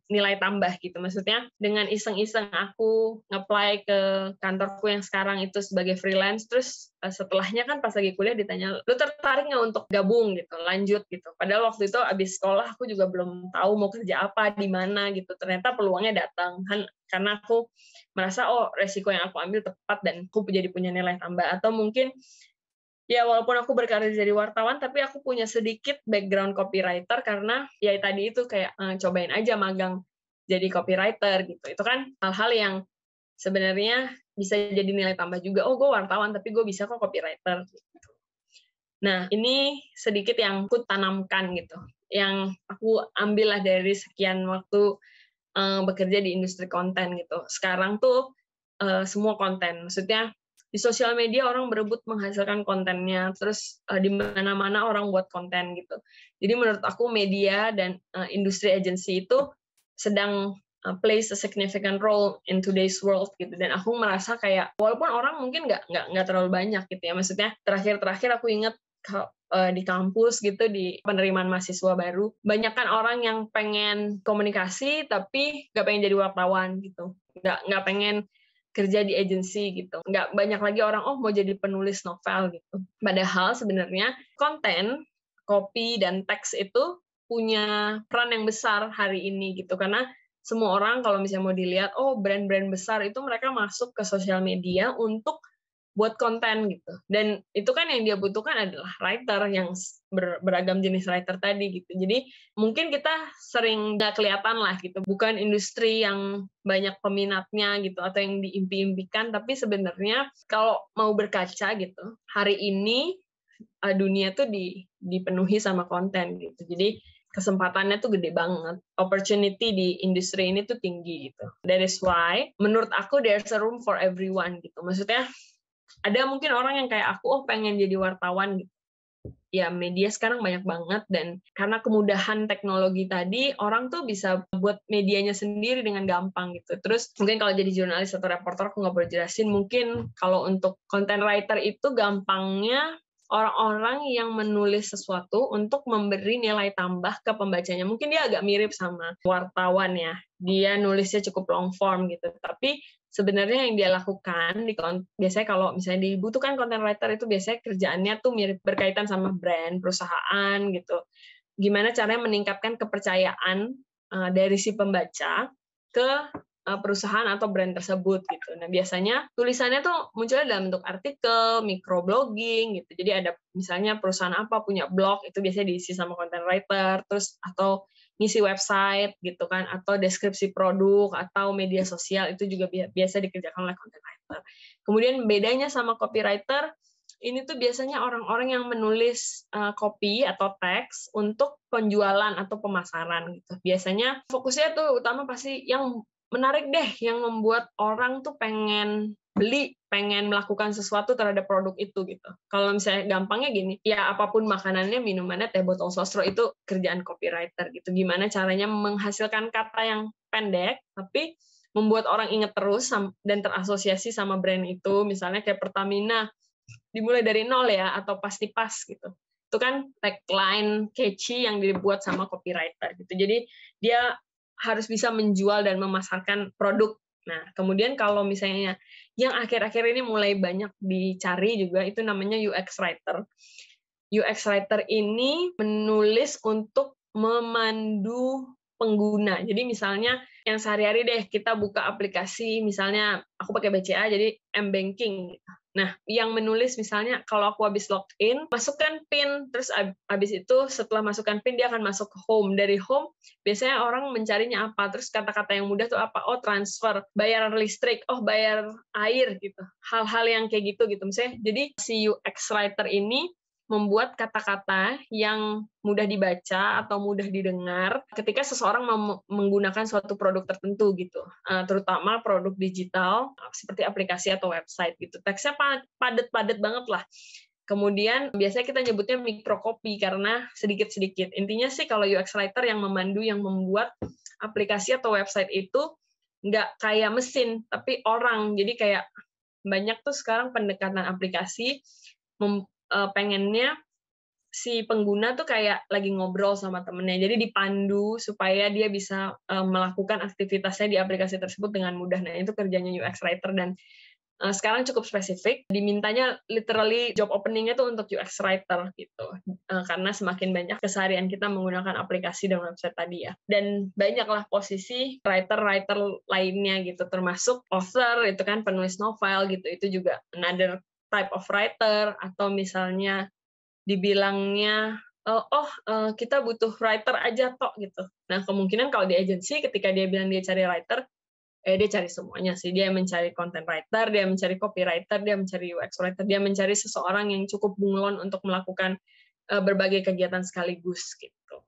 nilai tambah gitu. Maksudnya dengan iseng-iseng aku nge-apply ke kantorku yang sekarang itu sebagai freelance, terus setelahnya kan pas lagi kuliah ditanya, lu tertarik nggak untuk gabung gitu, lanjut gitu. Padahal waktu itu abis sekolah aku juga belum tahu mau kerja apa, di mana gitu. Ternyata peluangnya datang kan karena aku merasa oh resiko yang aku ambil tepat dan aku jadi punya nilai tambah. Atau mungkin ya walaupun aku berkarir jadi wartawan, tapi aku punya sedikit background copywriter karena ya tadi itu kayak cobain aja magang jadi copywriter gitu. Itu kan hal-hal yang sebenarnya bisa jadi nilai tambah juga. Oh, gue wartawan, tapi gue bisa kok copywriter. Gitu. Nah, ini sedikit yang aku tanamkan gitu. Yang aku ambil lah dari sekian waktu bekerja di industri konten gitu. Sekarang tuh semua konten. Maksudnya di sosial media orang berebut menghasilkan kontennya, terus di mana-mana orang buat konten gitu. Jadi menurut aku media dan industri agency itu sedang plays a significant role in today's world gitu. Dan aku merasa kayak walaupun orang mungkin nggak terlalu banyak gitu ya. Maksudnya terakhir aku ingat di kampus gitu, di penerimaan mahasiswa baru, banyak kan orang yang pengen komunikasi tapi nggak pengen jadi wartawan gitu, nggak pengen kerja di agensi gitu. Nggak banyak lagi orang, oh mau jadi penulis novel gitu. Padahal sebenarnya konten, copy, dan teks itu punya peran yang besar hari ini gitu. Karena semua orang kalau misalnya mau dilihat, oh brand-brand besar itu mereka masuk ke sosial media untuk buat konten gitu. Dan itu kan yang dia butuhkan adalah writer yang beragam jenis writer tadi gitu. Jadi mungkin kita sering nggak kelihatan lah gitu. Bukan industri yang banyak peminatnya gitu atau yang diimpi-impikan, tapi sebenarnya kalau mau berkaca gitu, hari ini dunia tuh dipenuhi sama konten gitu. Jadi kesempatannya tuh gede banget. Opportunity di industri ini tuh tinggi gitu. That is why menurut aku there's a room for everyone gitu. Maksudnya ada mungkin orang yang kayak aku, oh pengen jadi wartawan gitu. Ya media sekarang banyak banget, dan karena kemudahan teknologi tadi, orang tuh bisa buat medianya sendiri dengan gampang gitu. Terus mungkin kalau jadi jurnalis atau reporter, aku nggak boleh jelasin, mungkin kalau untuk content writer itu gampangnya orang-orang yang menulis sesuatu untuk memberi nilai tambah ke pembacanya. Mungkin dia agak mirip sama wartawan ya, dia nulisnya cukup long form gitu, tapi sebenarnya yang dia lakukan biasanya kalau misalnya dibutuhkan content writer itu biasanya kerjaannya tuh mirip berkaitan sama brand, perusahaan gitu. Gimana caranya meningkatkan kepercayaan dari si pembaca ke perusahaan atau brand tersebut gitu. Nah, biasanya tulisannya tuh munculnya dalam bentuk artikel, microblogging gitu. Jadi ada misalnya perusahaan apa punya blog, itu biasanya diisi sama content writer, terus atau ngisi website gitu kan, atau deskripsi produk atau media sosial, itu juga biasa dikerjakan oleh content writer. Kemudian bedanya sama copywriter, ini tuh biasanya orang-orang yang menulis copy atau teks untuk penjualan atau pemasaran gitu. Biasanya fokusnya tuh utama pasti yang menarik deh, yang membuat orang tuh pengen beli, pengen melakukan sesuatu terhadap produk itu gitu. Kalau misalnya gampangnya gini, ya apapun makanannya, minumannya, teh botol sosro, itu kerjaan copywriter gitu. Gimana caranya menghasilkan kata yang pendek, tapi membuat orang inget terus dan terasosiasi sama brand itu. Misalnya kayak Pertamina, dimulai dari nol ya, atau pasti pas gitu. Itu kan tagline catchy yang dibuat sama copywriter gitu. Jadi dia harus bisa menjual dan memasarkan produk. Nah, kemudian kalau misalnya yang akhir-akhir ini mulai banyak dicari juga, itu namanya UX writer. UX writer ini menulis untuk memandu pengguna. Jadi misalnya yang sehari-hari deh kita buka aplikasi, misalnya aku pakai BCA, jadi M-Banking. Nah, yang menulis misalnya kalau aku habis login, masukkan PIN, terus habis itu setelah masukkan PIN dia akan masuk ke home. Dari home biasanya orang mencarinya apa? Terus kata-kata yang mudah tuh apa? Oh, transfer, bayar listrik, oh bayar air gitu. Hal-hal yang kayak gitu misalnya. Jadi si UX writer ini membuat kata-kata yang mudah dibaca atau mudah didengar ketika seseorang menggunakan suatu produk tertentu gitu, terutama produk digital seperti aplikasi atau website gitu. Teksnya padat-padat banget lah. Kemudian biasanya kita nyebutnya microcopy karena sedikit-sedikit. Intinya sih kalau UX writer yang memandu, yang membuat aplikasi atau website itu nggak kayak mesin, tapi orang. Jadi kayak banyak tuh sekarang pendekatan aplikasi pengennya si pengguna tuh kayak lagi ngobrol sama temennya, jadi dipandu supaya dia bisa melakukan aktivitasnya di aplikasi tersebut dengan mudah. Nah, itu kerjanya UX writer, dan sekarang cukup spesifik, dimintanya literally job opening-nya tuh untuk UX writer gitu, karena semakin banyak keseharian kita menggunakan aplikasi dan website tadi ya, dan banyaklah posisi writer-writer lainnya gitu, termasuk author, itu kan penulis novel gitu, itu juga another type of writer, atau misalnya dibilangnya kita butuh writer aja tok gitu. Nah, kemungkinan kalau di agensi ketika dia bilang dia cari writer, dia cari semuanya sih. Dia mencari content writer, dia mencari copywriter, dia mencari UX writer, dia mencari seseorang yang cukup bunglon untuk melakukan berbagai kegiatan sekaligus gitu.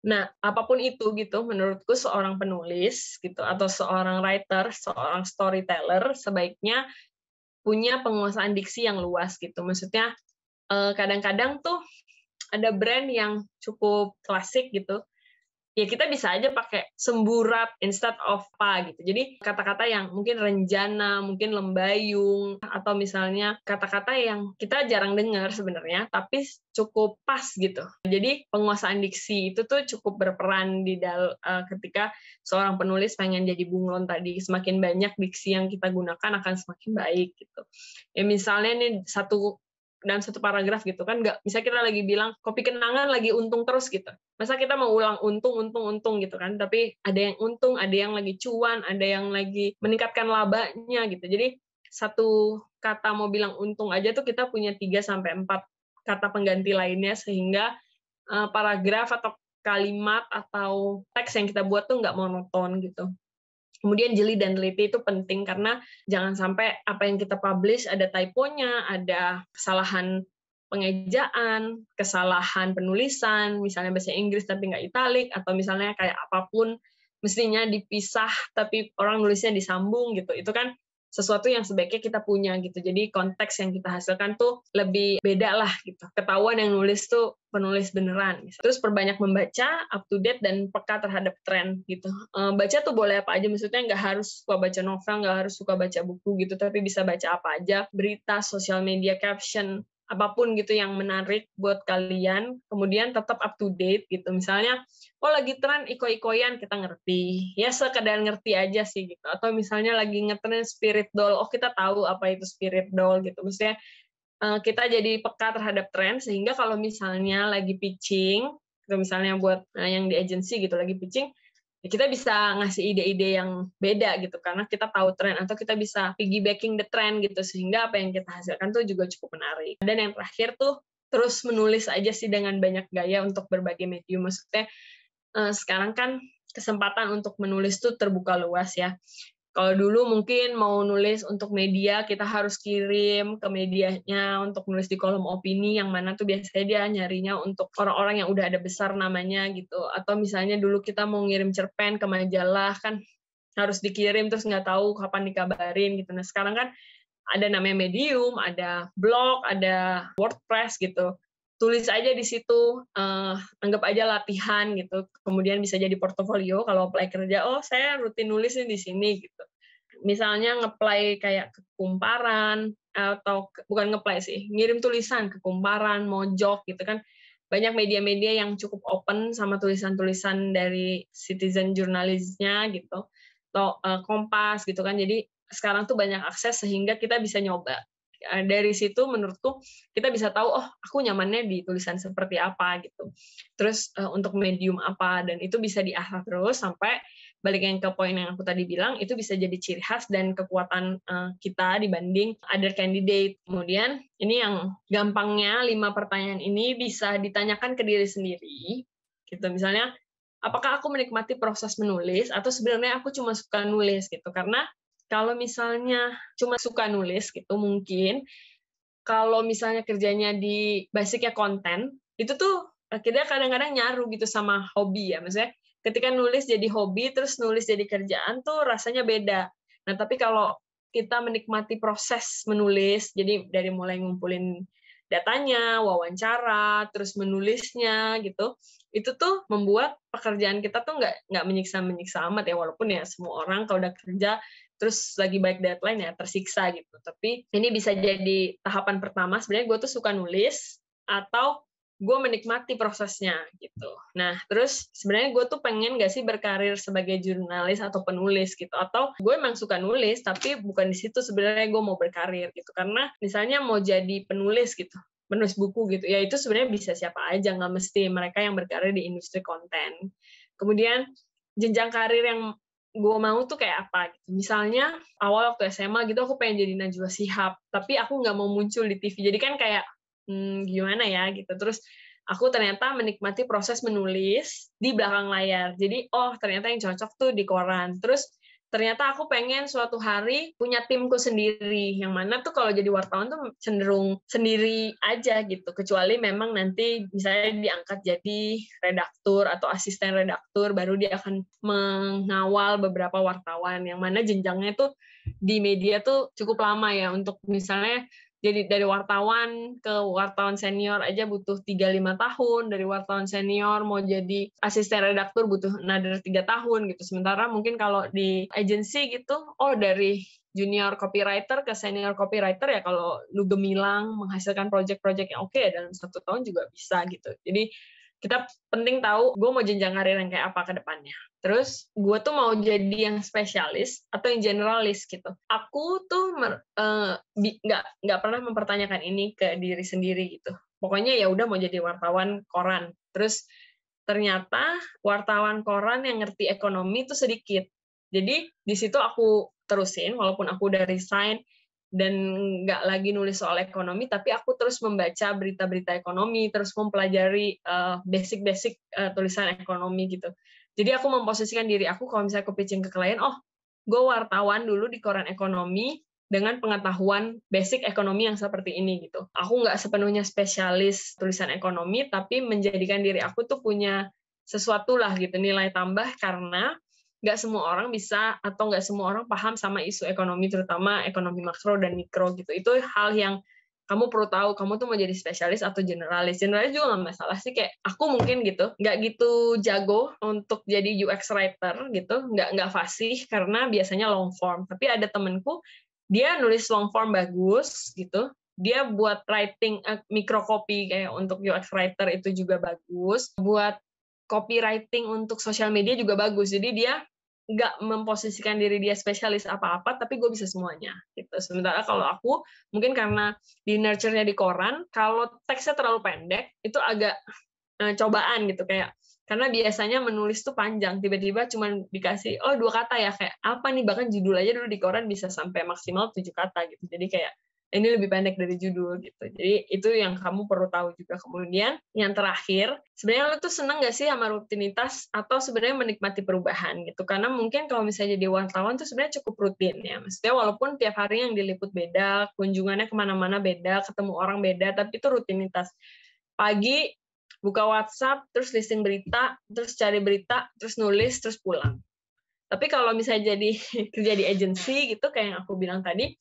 Nah, apapun itu gitu, menurutku seorang penulis gitu atau seorang writer, seorang storyteller sebaiknya punya penguasaan diksi yang luas gitu. Maksudnya kadang-kadang tuh ada brand yang cukup klasik gitu, ya kita bisa aja pakai semburat instead of pa gitu. Jadi kata-kata yang mungkin renjana, mungkin lembayung, atau misalnya kata-kata yang kita jarang dengar sebenarnya, tapi cukup pas gitu. Jadi penguasaan diksi itu tuh cukup berperan ketika seorang penulis pengen jadi bunglon tadi. Semakin banyak diksi yang kita gunakan akan semakin baik gitu. Ya misalnya nih dalam satu paragraf gitu kan, nggak bisa kita lagi bilang kopi kenangan lagi untung terus gitu. Masa kita mau ulang untung gitu kan, tapi ada yang untung, ada yang lagi cuan, ada yang lagi meningkatkan labanya gitu. Jadi satu kata mau bilang untung aja tuh kita punya 3-4 kata pengganti lainnya, sehingga paragraf atau kalimat atau teks yang kita buat tuh nggak monoton gitu. Kemudian jeli dan teliti itu penting karena jangan sampai apa yang kita publish ada typonya, ada kesalahan pengejaan, kesalahan penulisan, misalnya bahasa Inggris tapi nggak italik, atau misalnya kayak apapun mestinya dipisah tapi orang nulisnya disambung gitu. Itu kan sesuatu yang sebaiknya kita punya gitu. Jadi konteks yang kita hasilkan tuh lebih beda lah gitu. Ketahuan yang nulis tuh penulis beneran. Terus perbanyak membaca, up to date, dan peka terhadap tren gitu. Baca tuh boleh apa aja, maksudnya nggak harus suka baca novel, nggak harus suka baca buku gitu, tapi bisa baca apa aja, berita, sosial media, caption, apapun gitu yang menarik buat kalian, kemudian tetap up to date gitu. Misalnya, lagi tren iko-ikoyan, kita ngerti. Ya sekedar ngerti aja sih gitu. Atau misalnya lagi ngetren spirit doll, kita tahu apa itu spirit doll gitu. Maksudnya kita jadi peka terhadap tren, sehingga kalau misalnya lagi pitching, atau misalnya buat yang di agency gitu lagi pitching, ya kita bisa ngasih ide-ide yang beda gitu, karena kita tahu tren, atau kita bisa piggybacking the trend gitu, sehingga apa yang kita hasilkan tuh juga cukup menarik. Dan yang terakhir tuh terus menulis aja sih dengan banyak gaya untuk berbagai medium. Maksudnya sekarang kan kesempatan untuk menulis tuh terbuka luas ya. Kalau dulu mungkin mau nulis untuk media, kita harus kirim ke medianya untuk nulis di kolom opini, yang mana tuh biasanya dia nyarinya untuk orang-orang yang udah ada besar namanya gitu. Atau misalnya dulu kita mau ngirim cerpen ke majalah, kan harus dikirim terus nggak tahu kapan dikabarin gitu. Nah sekarang kan ada namanya Medium, ada blog, ada WordPress gitu. Tulis aja di situ, anggap aja latihan gitu. Kemudian bisa jadi portofolio kalau apply kerja, saya rutin nulis di sini gitu. Misalnya nge-play kayak ke Kumparan, atau bukan nge-play sih, ngirim tulisan ke Kumparan, Mojok gitu kan. Banyak media-media yang cukup open sama tulisan-tulisan dari citizen jurnalisnya gitu. Atau Kompas gitu kan. Jadi sekarang tuh banyak akses sehingga kita bisa nyoba. Dari situ menurutku kita bisa tahu, aku nyamannya di tulisan seperti apa gitu. Terus untuk medium apa, dan itu bisa diasah terus sampai balik yang ke poin yang aku tadi bilang, itu bisa jadi ciri khas dan kekuatan kita dibanding other candidate. Kemudian ini yang gampangnya 5 pertanyaan ini bisa ditanyakan ke diri sendiri gitu. Misalnya, apakah aku menikmati proses menulis atau sebenarnya aku cuma suka nulis gitu. Karena kalau misalnya cuma suka nulis gitu, mungkin kalau misalnya kerjanya di basicnya konten, itu tuh kita kadang-kadang nyaru gitu sama hobi ya. Maksudnya ketika nulis jadi hobi, terus nulis jadi kerjaan tuh rasanya beda. Nah, tapi kalau kita menikmati proses menulis, jadi dari mulai ngumpulin datanya, wawancara, terus menulisnya gitu, itu tuh membuat pekerjaan kita tuh nggak menyiksa amat ya, walaupun ya semua orang kalau udah kerja terus lagi baik deadline ya tersiksa gitu. Tapi ini bisa jadi tahapan pertama, sebenarnya gue tuh suka nulis atau gue menikmati prosesnya gitu. Nah, terus sebenarnya gue tuh pengen gak sih berkarir sebagai jurnalis atau penulis gitu, atau gue emang suka nulis tapi bukan di situ sebenarnya gue mau berkarir gitu. Karena misalnya mau jadi penulis gitu, penulis buku gitu, ya itu sebenarnya bisa siapa aja, nggak mesti mereka yang berkarir di industri konten. Kemudian jenjang karir yang gue mau tuh kayak apa gitu. Misalnya awal waktu SMA gitu aku pengen jadi Najwa Shihab, tapi aku nggak mau muncul di TV. Jadi kan kayak gimana ya gitu. Terus aku ternyata menikmati proses menulis di belakang layar. Jadi ternyata yang cocok tuh di koran. Terus ternyata aku pengen suatu hari punya timku sendiri, yang mana tuh kalau jadi wartawan tuh cenderung sendiri aja gitu, kecuali memang nanti misalnya diangkat jadi redaktur atau asisten redaktur, baru dia akan mengawal beberapa wartawan, yang mana jenjangnya tuh di media tuh cukup lama ya, untuk misalnya Jadi dari wartawan ke wartawan senior aja butuh 3-5 tahun, dari wartawan senior mau jadi asisten redaktur butuh another 3 tahun gitu. Sementara mungkin kalau di agency gitu, dari junior copywriter ke senior copywriter ya kalau lu gemilang menghasilkan project-project yang oke ya dalam 1 tahun juga bisa gitu. Jadi kita penting tahu gue mau jenjang karir yang kayak apa ke depannya. Terus gue tuh mau jadi yang spesialis atau yang generalis gitu. Aku tuh nggak pernah mempertanyakan ini ke diri sendiri gitu. Pokoknya ya udah mau jadi wartawan koran. Terus ternyata wartawan koran yang ngerti ekonomi itu sedikit. Jadi di situ aku terusin walaupun aku udah resign dan nggak lagi nulis soal ekonomi, tapi aku terus membaca berita-berita ekonomi, terus mempelajari basic-basic tulisan ekonomi gitu. Jadi aku memposisikan diri aku kalau misalnya aku pitching ke klien, gue wartawan dulu di koran ekonomi dengan pengetahuan basic ekonomi yang seperti ini gitu. Aku nggak sepenuhnya spesialis tulisan ekonomi, tapi menjadikan diri aku tuh punya sesuatu lah gitu, nilai tambah karena nggak semua orang bisa atau nggak semua orang paham sama isu ekonomi, terutama ekonomi makro dan mikro gitu. Itu hal yang kamu perlu tahu, kamu tuh mau jadi spesialis atau generalis. Generalis juga nggak masalah sih, kayak aku mungkin gitu, nggak gitu jago untuk jadi UX writer gitu, nggak fasih karena biasanya long form. Tapi ada temenku, dia nulis long form bagus gitu, dia buat writing micro copy kayak untuk UX writer itu juga bagus, buat copywriting untuk sosial media juga bagus. Jadi dia nggak memposisikan diri dia spesialis apa-apa, tapi gue bisa semuanya. Gitu. Sementara kalau aku, mungkin karena di nurture-nya di koran, kalau teksnya terlalu pendek, itu agak cobaan gitu. Kayak karena biasanya menulis tuh panjang, tiba-tiba cuma dikasih, 2 kata ya, kayak apa nih, bahkan judul aja dulu di koran bisa sampai maksimal 7 kata gitu. Jadi kayak, ini lebih pendek dari judul gitu. Jadi itu yang kamu perlu tahu juga. Kemudian yang terakhir, sebenarnya lu tuh seneng nggak sih sama rutinitas atau sebenarnya menikmati perubahan gitu? Karena mungkin kalau misalnya jadi wartawan tuh sebenarnya cukup rutin ya. Maksudnya walaupun tiap hari yang diliput beda, kunjungannya kemana-mana beda, ketemu orang beda, tapi itu rutinitas. Pagi buka WhatsApp, terus listing berita, terus cari berita, terus nulis, terus pulang. Tapi kalau misalnya jadi kerja di agency gitu, kayak yang aku bilang tadi,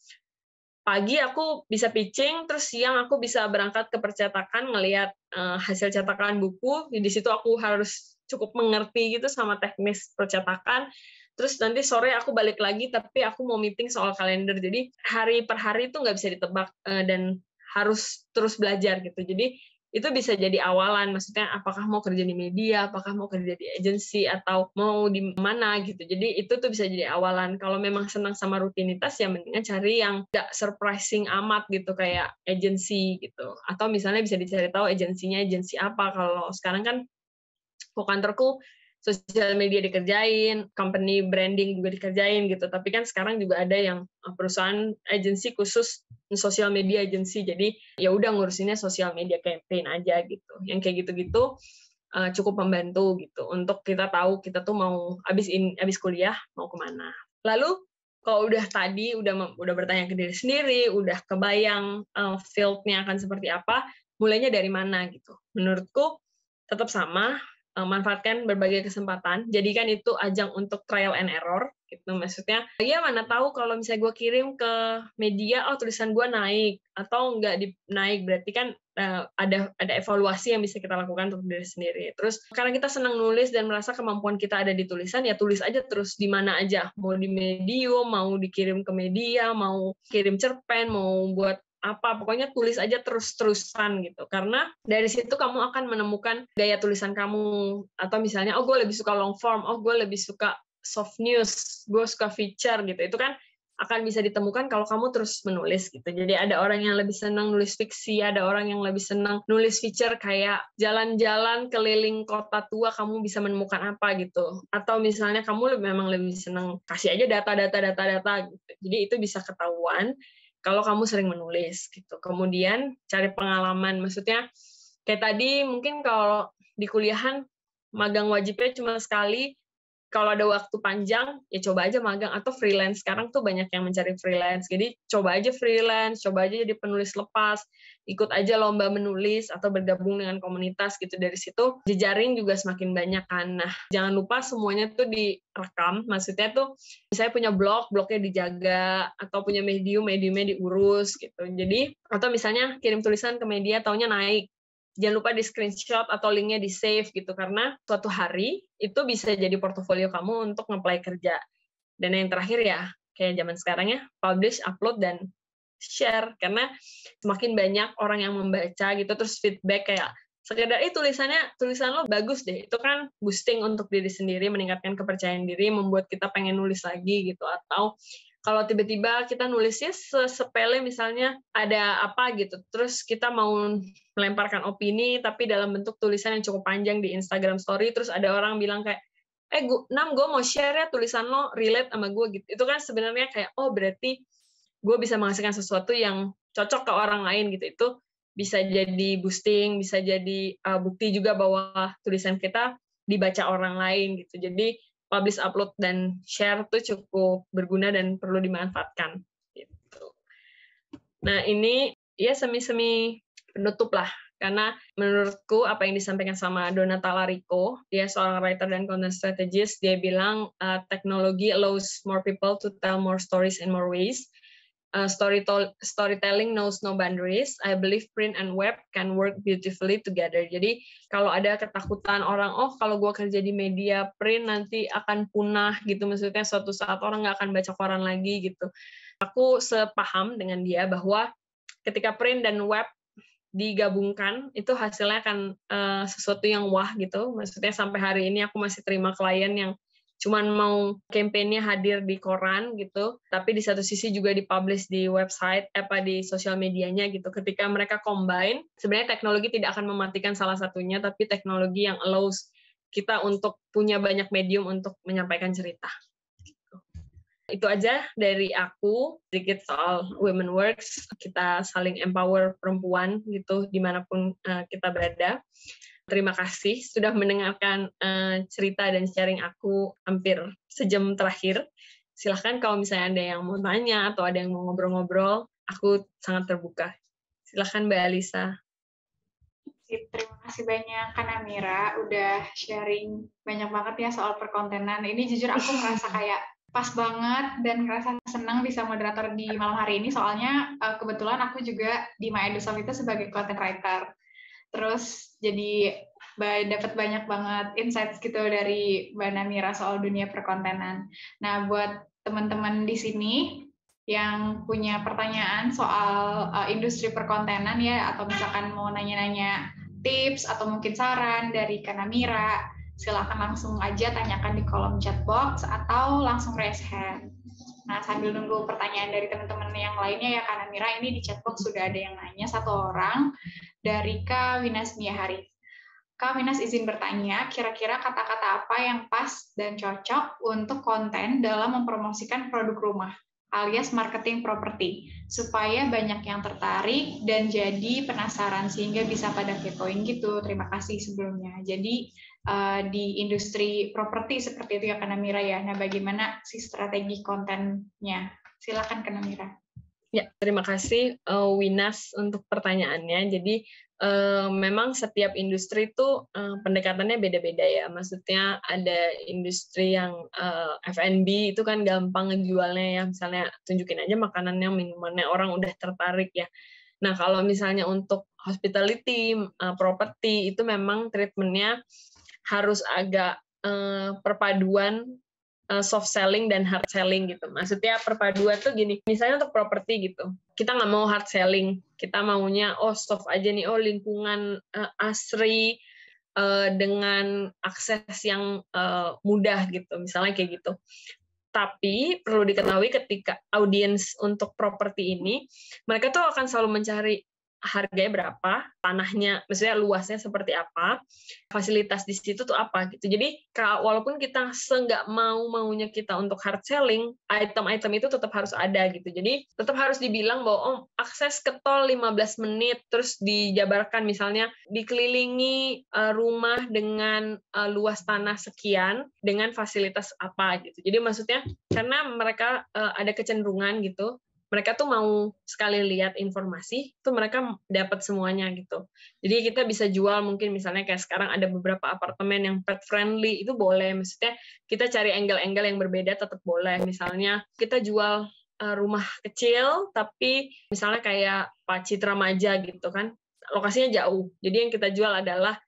pagi aku bisa pitching, terus siang aku bisa berangkat ke percetakan ngelihat hasil cetakan buku. Di situ aku harus cukup mengerti gitu sama teknis percetakan. Terus nanti sore aku balik lagi, tapi aku mau meeting soal kalender. Jadi hari per hari itu nggak bisa ditebak dan harus terus belajar gitu. Jadi itu bisa jadi awalan, maksudnya apakah mau kerja di media, apakah mau kerja di agensi, atau mau di mana gitu. Jadi itu tuh bisa jadi awalan. Kalau memang senang sama rutinitas, ya mendingan cari yang nggak surprising amat gitu, kayak agensi gitu. Atau misalnya bisa dicari tahu agensinya agensi apa. Kalau sekarang kan kantorku sosial media dikerjain, company branding juga dikerjain gitu. Tapi kan sekarang juga ada yang perusahaan agensi khusus sosial media agency. Jadi ya udah ngurusinnya sosial media campaign aja gitu. Yang kayak gitu-gitu cukup membantu gitu untuk kita tahu kita tuh mau abis kuliah mau kemana. Lalu kalau udah tadi udah bertanya ke diri sendiri, udah kebayang field-nya akan seperti apa, mulainya dari mana gitu. Menurutku tetap sama, manfaatkan berbagai kesempatan, jadikan itu ajang untuk trial and error, gitu. Maksudnya, ya mana tahu kalau misalnya gue kirim ke media, tulisan gue naik, atau nggak naik, berarti kan ada evaluasi yang bisa kita lakukan untuk diri sendiri. Terus, karena kita senang nulis dan merasa kemampuan kita ada di tulisan, ya tulis aja terus di mana aja, mau di Medium, mau dikirim ke media, mau kirim cerpen, mau buat apa, pokoknya tulis aja terus-terusan gitu. Karena dari situ kamu akan menemukan gaya tulisan kamu. Atau misalnya, gue lebih suka long form, gue lebih suka soft news, gue suka feature gitu. Itu kan akan bisa ditemukan kalau kamu terus menulis gitu. Jadi ada orang yang lebih senang nulis fiksi, ada orang yang lebih senang nulis feature kayak jalan-jalan keliling kota tua, kamu bisa menemukan apa gitu. Atau misalnya kamu memang lebih senang kasih aja data gitu. Jadi itu bisa ketahuan kalau kamu sering menulis gitu. Kemudian cari pengalaman, maksudnya kayak tadi mungkin kalau di kuliahan magang wajibnya cuma sekali, kalau ada waktu panjang, ya coba aja magang atau freelance. Sekarang tuh banyak yang mencari freelance. Jadi coba aja freelance, coba aja jadi penulis lepas, ikut aja lomba menulis atau bergabung dengan komunitas gitu. Dari situ jejaring juga semakin banyak kan. Nah, jangan lupa semuanya tuh direkam. Maksudnya tuh misalnya punya blognya dijaga, atau punya mediumnya diurus gitu. Jadi, atau misalnya kirim tulisan ke media, taunya naik. Jangan lupa di screenshot atau linknya di save gitu, karena suatu hari itu bisa jadi portofolio kamu untuk nge-apply kerja. Dan yang terakhir ya, kayak zaman sekarang ya, publish, upload, dan share. Karena semakin banyak orang yang membaca gitu, terus feedback kayak, sekedar tulisan lo bagus deh, itu kan boosting untuk diri sendiri, meningkatkan kepercayaan diri, membuat kita pengen nulis lagi gitu. Atau kalau tiba-tiba kita nulisnya sepele, misalnya ada apa gitu, terus kita mau melemparkan opini tapi dalam bentuk tulisan yang cukup panjang di Instagram Story, terus ada orang bilang kayak, gue mau share ya tulisan lo relate sama gue gitu. Itu kan sebenarnya kayak, oh berarti gue bisa menghasilkan sesuatu yang cocok ke orang lain gitu. Itu bisa jadi boosting, bisa jadi bukti juga bahwa tulisan kita dibaca orang lain gitu. Jadi publish, upload, dan share tuh cukup berguna dan perlu dimanfaatkan. Gitu. Nah, ini ya semi-semi penutup lah, karena menurutku apa yang disampaikan sama Donata Lariko, dia seorang writer dan content strategist, dia bilang teknologi allows more people to tell more stories in more ways. Storytelling knows no boundaries. I believe print and web can work beautifully together. Jadi kalau ada ketakutan orang, kalau gue kerja di media print nanti akan punah gitu, maksudnya suatu saat orang nggak akan baca koran lagi gitu. Aku sepaham dengan dia bahwa ketika print dan web digabungkan, itu hasilnya akan sesuatu yang wah gitu. Maksudnya sampai hari ini aku masih terima klien yang cuman mau campaign-nya hadir di koran gitu, tapi di satu sisi juga dipublish di website, di sosial medianya gitu. Ketika mereka combine, sebenarnya teknologi tidak akan mematikan salah satunya, tapi teknologi yang allows kita untuk punya banyak medium untuk menyampaikan cerita. Itu aja dari aku, sedikit soal Women Works. Kita saling empower perempuan gitu, dimanapun kita berada. Terima kasih sudah mendengarkan cerita dan sharing aku hampir sejam terakhir. Silahkan kalau misalnya ada yang mau tanya atau ada yang mau ngobrol-ngobrol, aku sangat terbuka. Silahkan Mbak Alisa. Terima kasih banyak Kak Namira, udah sharing banyak banget ya soal perkontenan. Ini jujur aku merasa kayak pas banget dan ngerasa senang bisa moderator di malam hari ini, soalnya kebetulan aku juga di My Edusoft itu sebagai content writer. Terus jadi dapat banyak banget insights gitu dari Mbak Namira soal dunia perkontenan. Nah, buat teman-teman di sini yang punya pertanyaan soal industri perkontenan ya, atau misalkan mau nanya-nanya tips atau mungkin saran dari Kak Namira, silakan langsung aja tanyakan di kolom chat box atau langsung raise hand. Nah, sambil nunggu pertanyaan dari teman-teman yang lainnya ya Kak Namira, ini di chat box sudah ada yang nanya, satu orang dari Kak Winas Miyahari. Kak Winas izin bertanya, kira-kira kata-kata apa yang pas dan cocok untuk konten dalam mempromosikan produk rumah, alias marketing properti, supaya banyak yang tertarik dan jadi penasaran sehingga bisa pada kepoin gitu. Terima kasih sebelumnya. Jadi di industri properti seperti itu ya Kak Namira ya. Nah, bagaimana sih strategi kontennya? Silakan Kak Namira. Ya, terima kasih Winas untuk pertanyaannya. Jadi memang setiap industri itu pendekatannya beda-beda ya. Maksudnya ada industri yang F&B itu kan gampang ngejualnya ya. Misalnya tunjukin aja makanannya, minumannya, orang udah tertarik ya. Nah, kalau misalnya untuk hospitality, property, itu memang treatmentnya harus agak perpaduan soft selling dan hard selling gitu. Maksudnya perpaduan tuh gini, misalnya untuk properti gitu, kita nggak mau hard selling, kita maunya soft aja nih, lingkungan asri dengan akses yang mudah gitu, misalnya kayak gitu. Tapi perlu diketahui ketika audiens untuk properti ini, mereka tuh akan selalu mencari harganya berapa, tanahnya, maksudnya luasnya seperti apa, fasilitas di situ tuh apa gitu. Jadi walaupun kita nggak maunya kita untuk hard selling, item-item itu tetap harus ada gitu. Jadi tetap harus dibilang bahwa akses ke tol 15 menit, terus dijabarkan misalnya dikelilingi rumah dengan luas tanah sekian dengan fasilitas apa gitu. Jadi maksudnya karena mereka ada kecenderungan gitu, mereka tuh mau sekali lihat informasi, tuh mereka dapat semuanya gitu. Jadi kita bisa jual mungkin misalnya kayak sekarang ada beberapa apartemen yang pet friendly, itu boleh. Maksudnya kita cari angle-angle yang berbeda tetap boleh. Misalnya kita jual rumah kecil, tapi misalnya kayak Pak Citra Maja gitu kan, lokasinya jauh. Jadi yang kita jual adalah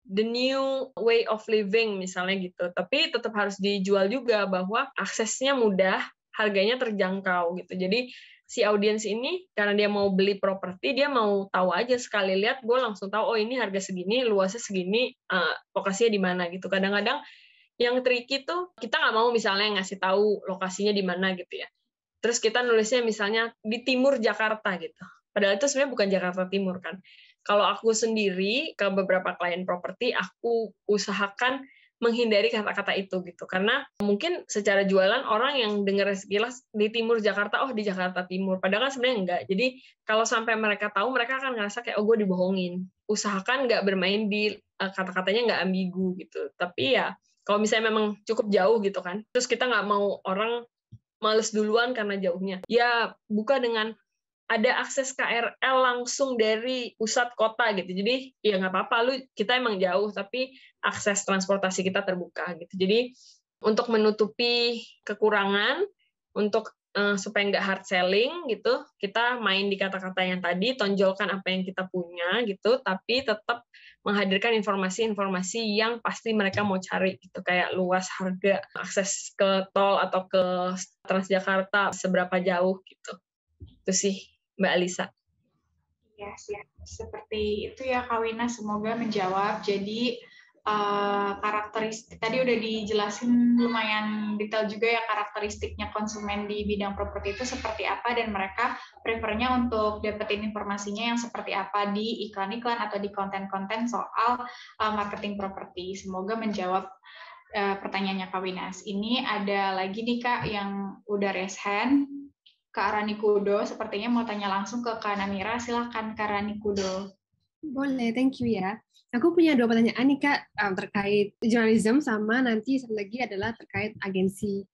the new way of living misalnya gitu. Tapi tetap harus dijual juga bahwa aksesnya mudah, harganya terjangkau gitu. Jadi si audiens ini karena dia mau beli properti, dia mau tahu aja sekali lihat, gue langsung tahu ini harga segini, luasnya segini, lokasinya di mana gitu. Kadang-kadang yang tricky tuh kita nggak mau misalnya ngasih tahu lokasinya di mana gitu ya. Terus kita nulisnya misalnya di timur Jakarta gitu. Padahal itu sebenarnya bukan Jakarta Timur kan. Kalau aku sendiri ke beberapa klien properti, aku usahakan menghindari kata-kata itu gitu, karena mungkin secara jualan orang yang dengar sekilas di timur Jakarta, di Jakarta Timur, padahal kan sebenarnya enggak. Jadi kalau sampai mereka tahu, mereka akan ngerasa kayak gue dibohongin. Usahakan nggak bermain di kata-katanya nggak ambigu gitu. Tapi ya kalau misalnya memang cukup jauh gitu kan, terus kita nggak mau orang males duluan karena jauhnya, ya buka dengan ada akses KRL langsung dari pusat kota gitu. Jadi ya nggak apa-apa, kita emang jauh tapi akses transportasi kita terbuka gitu. Jadi untuk menutupi kekurangan, untuk supaya nggak hard selling gitu, kita main di kata-kata yang tadi, tonjolkan apa yang kita punya gitu, tapi tetap menghadirkan informasi-informasi yang pasti mereka mau cari gitu, kayak luas, harga, akses ke tol atau ke Transjakarta seberapa jauh gitu. Itu sih Mbak Alisa. Iya, seperti itu ya Kak Wina, semoga menjawab. Jadi karakteristik tadi udah dijelasin lumayan detail juga ya, karakteristiknya konsumen di bidang properti itu seperti apa, dan mereka prefernya untuk dapetin informasinya yang seperti apa di iklan-iklan atau di konten-konten soal marketing properti. Semoga menjawab pertanyaannya Kak Winas. Ini ada lagi nih Kak yang udah raise hand, Kak Rani Kudo, sepertinya mau tanya langsung ke Kak Namira. Silahkan Kak Rani Kudo. Boleh, thank you ya. Aku punya 2 pertanyaan nih Kak, terkait jurnalisme sama nanti satu lagi adalah terkait agensi.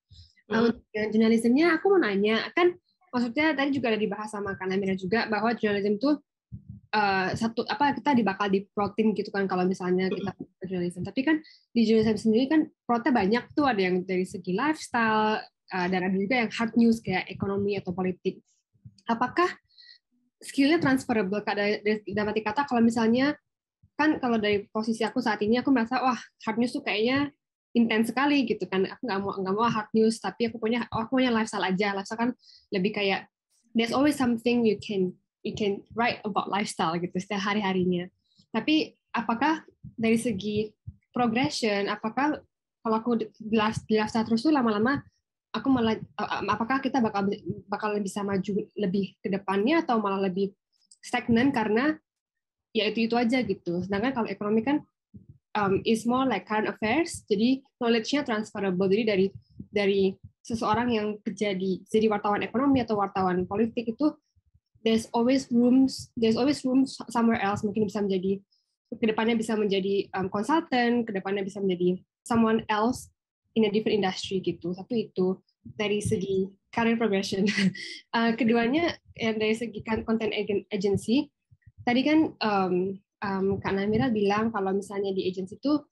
Jurnalismenya aku mau nanya, kan maksudnya tadi juga ada dibahas sama Kak Namira juga bahwa jurnalisme itu kita bakal diprotin gitu kan kalau misalnya kita jurnalisme. Tapi kan di jurnalisme sendiri kan plotnya banyak tuh, ada yang dari segi lifestyle, dan ada juga yang hard news kayak ekonomi atau politik. Apakah skill-nya transferable? Dalam arti kata kalau misalnya kan kalau dari posisi aku saat ini aku merasa hard news tuh kayaknya intens sekali gitu kan, aku nggak mau hard news, tapi aku punya lifestyle aja. Lifestyle kan lebih kayak there's always something you can write about lifestyle gitu setiap hari-harinya. Tapi apakah dari segi progression, apakah kalau aku di lifestyle terus tuh lama-lama aku malah apakah kita bakal bisa maju lebih ke depannya atau malah lebih stagnan karena ya itu aja gitu. Sedangkan kalau ekonomi kan is more like current affairs, jadi knowledge-nya transferable. Jadi dari seseorang yang jadi wartawan ekonomi atau wartawan politik itu there's always room somewhere else, mungkin bisa menjadi kedepannya bisa menjadi consultant, kedepannya bisa menjadi someone else in a different industry gitu. Satu itu dari segi career progression. Keduanya yang dari segi content agency. Tadi kan Kak Namira bilang kalau misalnya di agency itu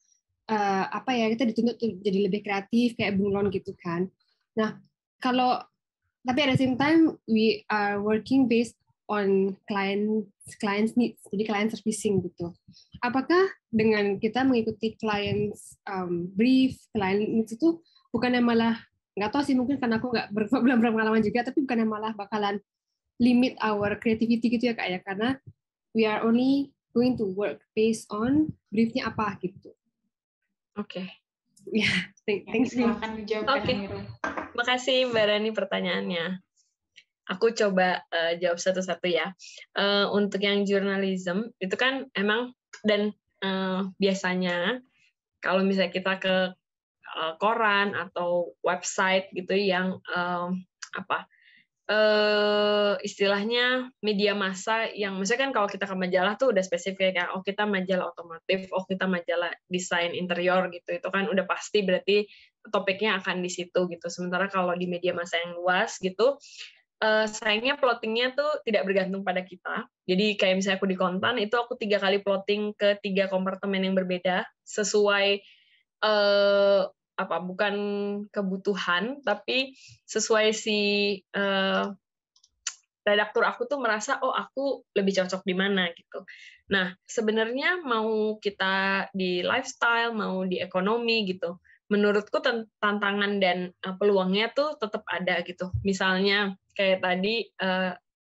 kita dituntut jadi lebih kreatif kayak bunglon gitu kan. Nah, tapi at the same time we are working based on clients needs, jadi client servicing gitu. Apakah dengan kita mengikuti clients brief, client needs itu bukannya malah, nggak tahu sih, mungkin karena aku belum berpengalaman juga, tapi bukannya malah bakalan limit our creativity gitu ya Kak ya, karena we are only going to work based on briefnya apa gitu. Oke. Thanks. Silakan dijawab. Oke. Makasih Mbak Rani pertanyaannya. Aku coba jawab satu-satu ya. Untuk yang journalism itu kan emang dan biasanya kalau misalnya kita ke koran atau website gitu yang istilahnya media massa yang misalnya kan kalau kita ke majalah tuh udah spesifik ya, oh kita majalah otomotif, oh kita majalah desain interior gitu, itu kan udah pasti berarti topiknya akan di situ gitu. Sementara kalau di media massa yang luas gitu, sayangnya plottingnya tuh tidak bergantung pada kita. Jadi kayak misalnya aku di Kontan itu aku 3 kali plotting ke 3 kompartemen yang berbeda sesuai bukan kebutuhan tapi sesuai si redaktur aku tuh merasa oh aku lebih cocok di mana gitu. Nah sebenarnya mau kita di lifestyle mau di ekonomi gitu, menurutku tantangan dan peluangnya tuh tetap ada gitu. Misalnya kayak tadi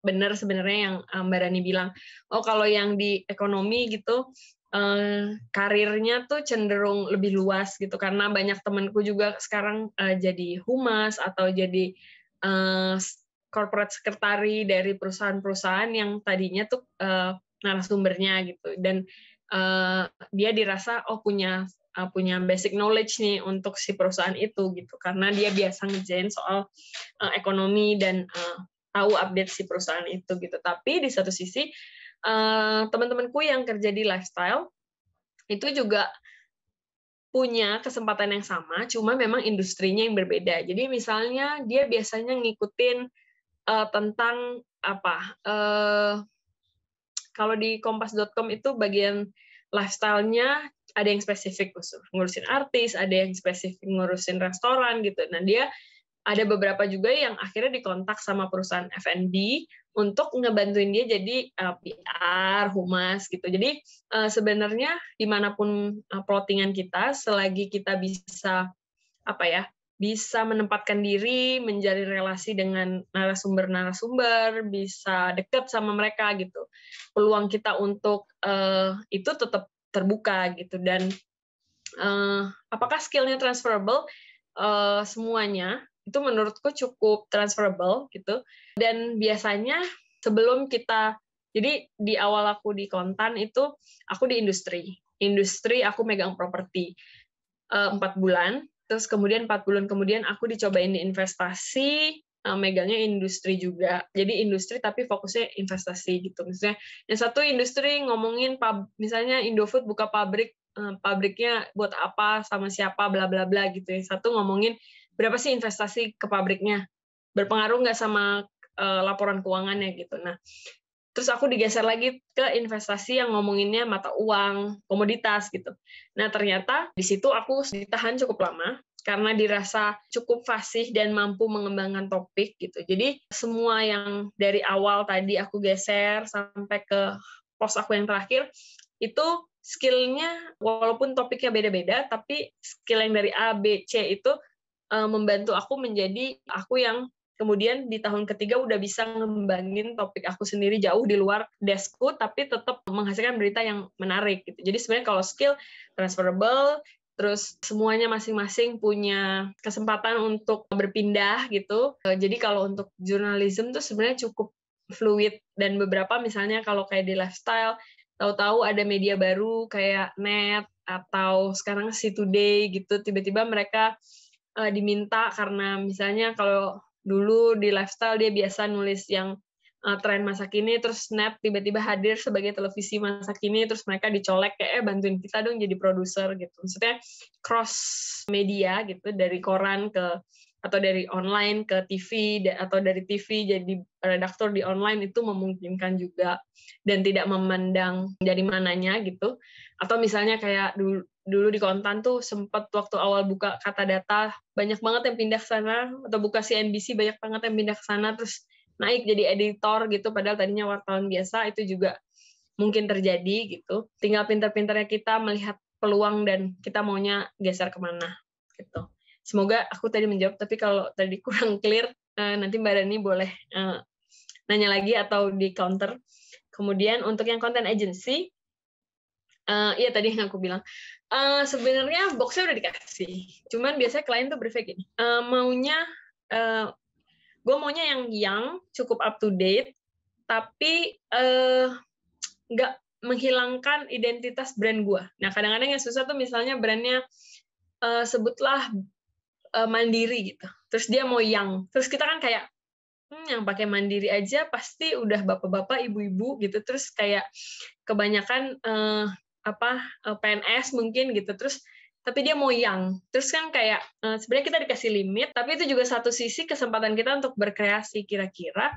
benar sebenarnya yang Mbak Rani bilang, oh kalau yang di ekonomi gitu karirnya tuh cenderung lebih luas gitu karena banyak temanku juga sekarang jadi humas atau jadi corporate secretary dari perusahaan-perusahaan yang tadinya tuh narasumbernya gitu dan dia dirasa oh punya basic knowledge nih untuk si perusahaan itu gitu karena dia biasa ngerjain soal ekonomi dan tahu update si perusahaan itu gitu. Tapi di satu sisi teman-temanku yang kerja di lifestyle itu juga punya kesempatan yang sama, cuma memang industrinya yang berbeda. Jadi misalnya dia biasanya ngikutin tentang kalau di kompas.com itu bagian lifestyle-nya ada yang spesifik ngurusin artis, ada yang spesifik ngurusin restoran gitu. Nah, dia ada beberapa juga yang akhirnya dikontak sama perusahaan F&B untuk ngebantuin dia jadi PR, humas gitu. Jadi sebenarnya dimanapun plottingan kita, selagi kita bisa bisa menempatkan diri, menjalin relasi dengan narasumber-narasumber, bisa dekat sama mereka gitu. Peluang kita untuk itu tetap terbuka gitu. Dan apakah skill-nya transferable? Semuanya itu menurutku cukup transferable gitu. Dan biasanya sebelum kita, jadi di awal aku di Kontan itu aku di industri aku megang properti 4 bulan. Terus kemudian 4 bulan kemudian aku dicobain di investasi, megangnya industri juga. Jadi industri tapi fokusnya investasi gitu. Misalnya yang satu industri ngomongin misalnya Indofood buka pabriknya buat apa, sama siapa, bla bla bla gitu. Yang satu ngomongin berapa sih investasi ke pabriknya, berpengaruh nggak sama laporan keuangannya gitu. Nah, terus aku digeser lagi ke investasi yang ngomonginnya mata uang, komoditas gitu. Nah, ternyata di situ aku ditahan cukup lama karena dirasa cukup fasih dan mampu mengembangkan topik gitu. Jadi semua yang dari awal tadi aku geser sampai ke pos aku yang terakhir itu skill-nya walaupun topiknya beda-beda, tapi skill yang dari A, B, C itu membantu aku menjadi aku yang kemudian di tahun ketiga udah bisa ngembangin topik aku sendiri jauh di luar deskku, tapi tetap menghasilkan berita yang menarik gitu. Jadi sebenarnya kalau skill transferable, terus semuanya masing-masing punya kesempatan untuk berpindah gitu. Jadi kalau untuk journalism tuh sebenarnya cukup fluid dan beberapa misalnya kalau kayak di lifestyle, tahu-tahu ada media baru kayak Net atau sekarang Si Today gitu, tiba-tiba mereka diminta karena misalnya kalau dulu di lifestyle dia biasa nulis yang tren masa kini, terus Snap tiba-tiba hadir sebagai televisi masa kini, terus mereka dicolek kayak bantuin kita dong jadi produser gitu. Maksudnya cross media gitu, dari koran ke atau dari online ke TV atau dari TV jadi redaktur di online itu memungkinkan juga dan tidak memandang dari mananya gitu. Atau misalnya kayak dulu di Kontan tuh sempat waktu awal buka kata data banyak banget yang pindah ke sana, atau buka CNBC banyak banget yang pindah ke sana terus naik jadi editor gitu padahal tadinya wartawan biasa. Itu juga mungkin terjadi gitu. Tinggal pintar-pintarnya kita melihat peluang dan kita maunya geser kemana gitu. Semoga aku tadi menjawab, tapi kalau tadi kurang clear nanti Mbak Rani boleh nanya lagi atau di counter. Kemudian untuk yang content agency, iya tadi yang aku bilang, sebenarnya box-nya udah dikasih. Cuman biasanya klien tuh briefnya gini, maunya gue maunya yang cukup up to date, tapi nggak menghilangkan identitas brand gue. Nah, kadang-kadang yang susah tuh misalnya brandnya sebutlah Mandiri gitu. Terus dia mau yang. Terus kita kan kayak, yang pakai Mandiri aja pasti udah bapak-bapak, ibu-ibu gitu. Terus kayak kebanyakan PNS mungkin gitu. Terus tapi dia mau yang. Terus kan kayak sebenarnya kita dikasih limit, tapi itu juga satu sisi kesempatan kita untuk berkreasi. Kira-kira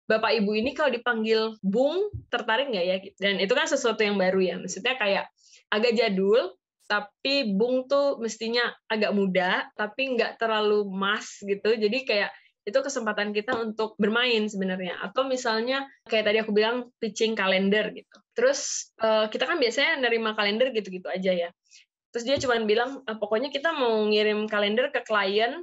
Bapak Ibu ini kalau dipanggil Bung, tertarik nggak ya? Dan itu kan sesuatu yang baru ya. Maksudnya kayak agak jadul, tapi Bung tuh mestinya agak muda, tapi nggak terlalu mas gitu. Jadi kayak itu kesempatan kita untuk bermain sebenarnya. Atau misalnya kayak tadi aku bilang pitching kalender gitu. Terus kita kan biasanya nerima kalender gitu-gitu aja ya. Terus dia cuma bilang, pokoknya kita mau ngirim kalender ke klien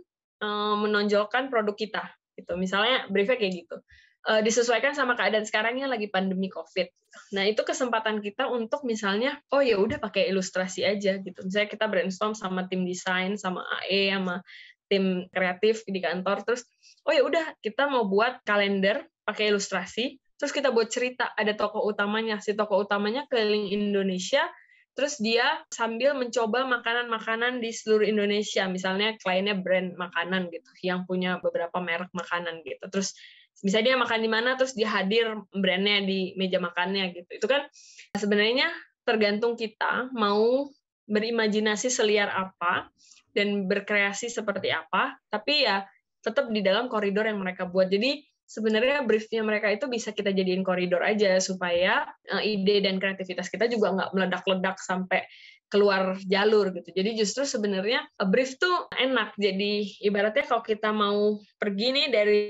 menonjolkan produk kita. Gitu. Misalnya briefnya kayak gitu. Disesuaikan sama keadaan sekarang yang lagi pandemi COVID. Nah, itu kesempatan kita untuk misalnya, oh ya udah pakai ilustrasi aja gitu. Misalnya kita brainstorm sama tim desain, sama AE, sama tim kreatif di kantor. Terus, oh ya udah kita mau buat kalender pakai ilustrasi. Terus kita buat cerita, ada tokoh utamanya. Si tokoh utamanya keliling Indonesia. Terus dia sambil mencoba makanan-makanan di seluruh Indonesia. Misalnya kliennya brand makanan gitu, yang punya beberapa merek makanan gitu. Terus bisa dia makan di mana, terus dia hadir brandnya di meja makannya gitu. Itu kan sebenarnya tergantung kita mau berimajinasi seliar apa dan berkreasi seperti apa, tapi ya tetap di dalam koridor yang mereka buat. Jadi sebenarnya briefnya mereka itu bisa kita jadiin koridor aja supaya ide dan kreativitas kita juga nggak meledak-ledak sampai keluar jalur gitu. Jadi justru sebenarnya brief tuh enak. Jadi ibaratnya kalau kita mau pergi nih dari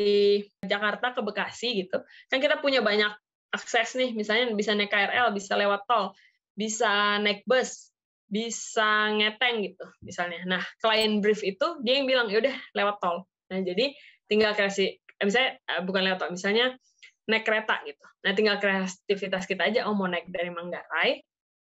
Jakarta ke Bekasi gitu, kan kita punya banyak akses nih, misalnya bisa naik KRL, bisa lewat tol, bisa naik bus, bisa ngeteng gitu misalnya. Nah, klien brief itu dia yang bilang, yaudah lewat tol. Nah, jadi tinggal kasih, misalnya bukan lewat tol, misalnya naik kereta gitu. Nah, tinggal kreativitas kita aja, oh mau naik dari Manggarai,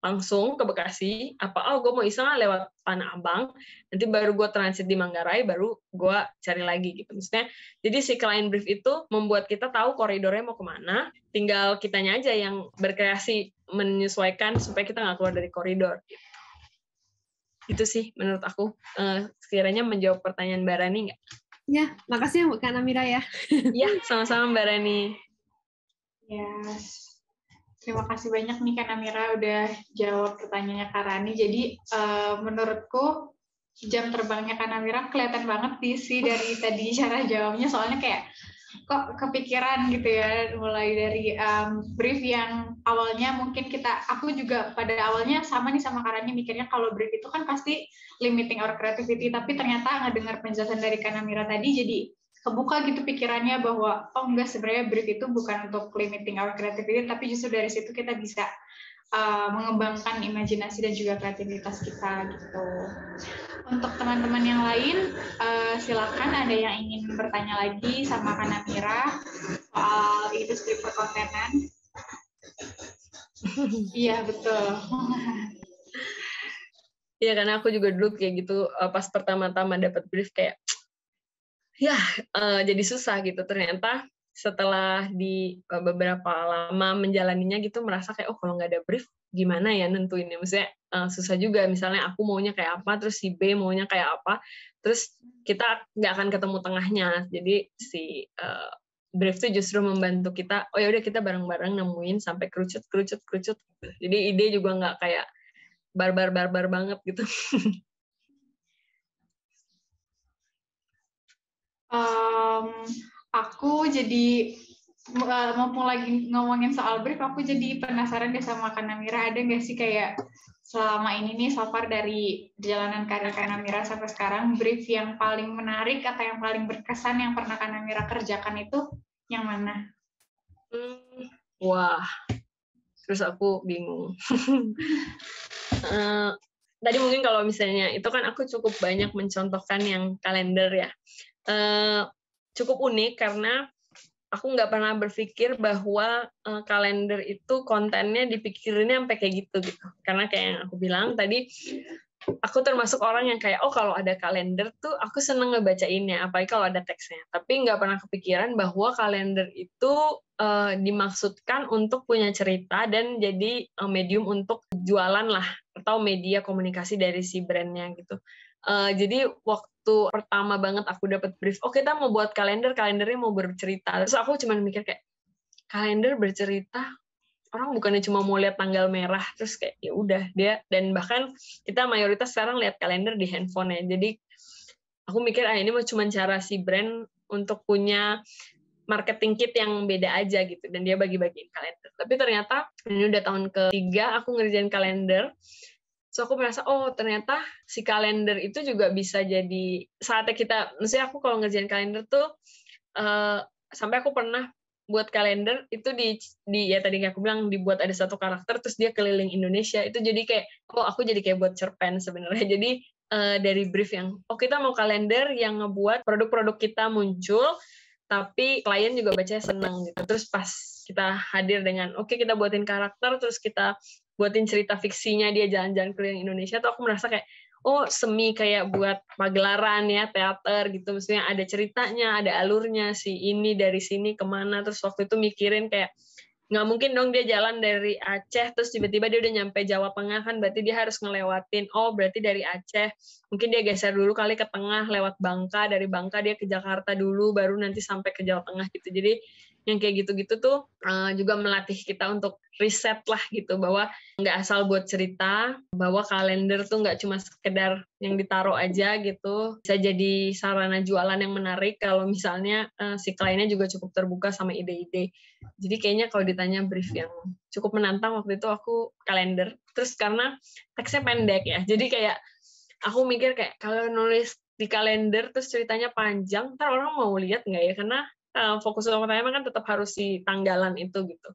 langsung ke Bekasi, gue mau iseng lewat Tanah Abang, nanti baru gue transit di Manggarai, baru gue cari lagi gitu. Maksudnya, jadi si client brief itu membuat kita tahu koridornya mau kemana, tinggal kitanya aja yang berkreasi menyesuaikan supaya kita nggak keluar dari koridor. Gitu. Itu sih menurut aku, sekiranya menjawab pertanyaan Mbak Rani nggak? Ya, makasih ya Kak Namira ya. Iya, sama-sama Mbak Rani. Yes. Terima kasih banyak nih Kak Namira udah jawab pertanyaannya Kak Rani. Jadi menurutku jam terbangnya Kak Namira kelihatan banget sih dari tadi cara jawabnya. Soalnya kayak kok kepikiran gitu ya, mulai dari brief yang awalnya mungkin aku juga pada awalnya sama nih sama Kak Rani mikirnya kalau brief itu kan pasti limiting our creativity. Tapi ternyata ngedengar penjelasan dari Kak Namira tadi jadi kebuka gitu pikirannya bahwa oh enggak, sebenarnya brief itu bukan untuk limiting our creativity, tapi justru dari situ kita bisa mengembangkan imajinasi dan juga kreativitas kita gitu. Untuk teman-teman yang lain, silakan ada yang ingin bertanya lagi sama Kak Namira soal industri perkontenan. Iya betul. Iya, karena aku juga dulu kayak gitu, pas pertama-tama dapat brief kayak ya jadi susah gitu. Ternyata setelah di beberapa lama menjalaninya gitu merasa kayak kalau nggak ada brief gimana ya nentuinnya. Maksudnya susah juga, misalnya aku maunya kayak apa, terus si B maunya kayak apa, terus kita nggak akan ketemu tengahnya. Jadi si brief itu justru membantu kita, oh ya udah kita bareng-bareng nemuin sampai kerucut. Jadi ide juga nggak kayak barbar banget gitu. Aku jadi mumpung lagi ngomongin soal brief, aku jadi penasaran deh sama Kak Namira, ada nggak sih kayak selama ini nih so far dari perjalanan karir Kak Namira sampai sekarang, brief yang paling menarik atau yang paling berkesan yang pernah Kak Namira kerjakan itu yang mana? Wah, terus aku bingung. Tadi mungkin kalau misalnya itu kan aku cukup banyak mencontohkan yang kalender ya. Cukup unik karena aku nggak pernah berpikir bahwa kalender itu kontennya dipikirinnya sampai kayak gitu. Karena kayak yang aku bilang tadi, aku termasuk orang yang kayak, oh kalau ada kalender tuh aku seneng ngebacainnya, apalagi kalau ada teksnya. Tapi nggak pernah kepikiran bahwa kalender itu dimaksudkan untuk punya cerita dan jadi medium untuk jualan lah, atau media komunikasi dari si brandnya gitu. Jadi waktu pertama banget aku dapat brief, oh kita mau buat kalender, kalendernya mau bercerita. Terus aku cuma mikir kayak, kalender bercerita, orang bukannya cuma mau lihat tanggal merah, terus kayak ya udah dia, dan bahkan kita mayoritas sekarang lihat kalender di handphone ya. Jadi aku mikir ini mah cuma cara si brand untuk punya marketing kit yang beda aja gitu, dan dia bagi-bagiin kalender. Tapi ternyata ini udah tahun ketiga aku ngerjain kalender. So aku merasa, oh ternyata si kalender itu juga bisa jadi saatnya kita, maksudnya aku kalau ngerjain kalender tuh sampai aku pernah buat kalender itu di ya tadi aku bilang dibuat ada satu karakter terus dia keliling Indonesia, itu jadi kayak, oh aku jadi kayak buat cerpen sebenarnya. Jadi dari brief yang, oh kita mau kalender yang ngebuat produk-produk kita muncul tapi klien juga bacanya seneng gitu. Terus pas kita hadir dengan, oke kita buatin karakter, terus kita buatin cerita fiksinya dia jalan-jalan keliling Indonesia, tuh aku merasa kayak, oh semi kayak buat pagelaran ya, teater gitu, maksudnya ada ceritanya, ada alurnya, si ini dari sini kemana. Terus waktu itu mikirin kayak, nggak mungkin dong dia jalan dari Aceh terus tiba-tiba dia udah nyampe Jawa Tengah, kan berarti dia harus ngelewatin, oh berarti dari Aceh mungkin dia geser dulu kali ke tengah lewat Bangka, dari Bangka dia ke Jakarta dulu baru nanti sampai ke Jawa Tengah gitu. Jadi yang kayak gitu-gitu tuh juga melatih kita untuk riset lah gitu, bahwa nggak asal buat cerita, bahwa kalender tuh nggak cuma sekedar yang ditaruh aja gitu, bisa jadi sarana jualan yang menarik kalau misalnya si kliennya juga cukup terbuka sama ide-ide. Jadi kayaknya kalau ditanya brief yang cukup menantang waktu itu aku kalender. Terus karena teksnya pendek ya, jadi kayak aku mikir kayak kalau nulis di kalender terus ceritanya panjang, ntar orang mau lihat nggak ya? Karena fokus utamanya kan tetap harus di tanggalan itu gitu.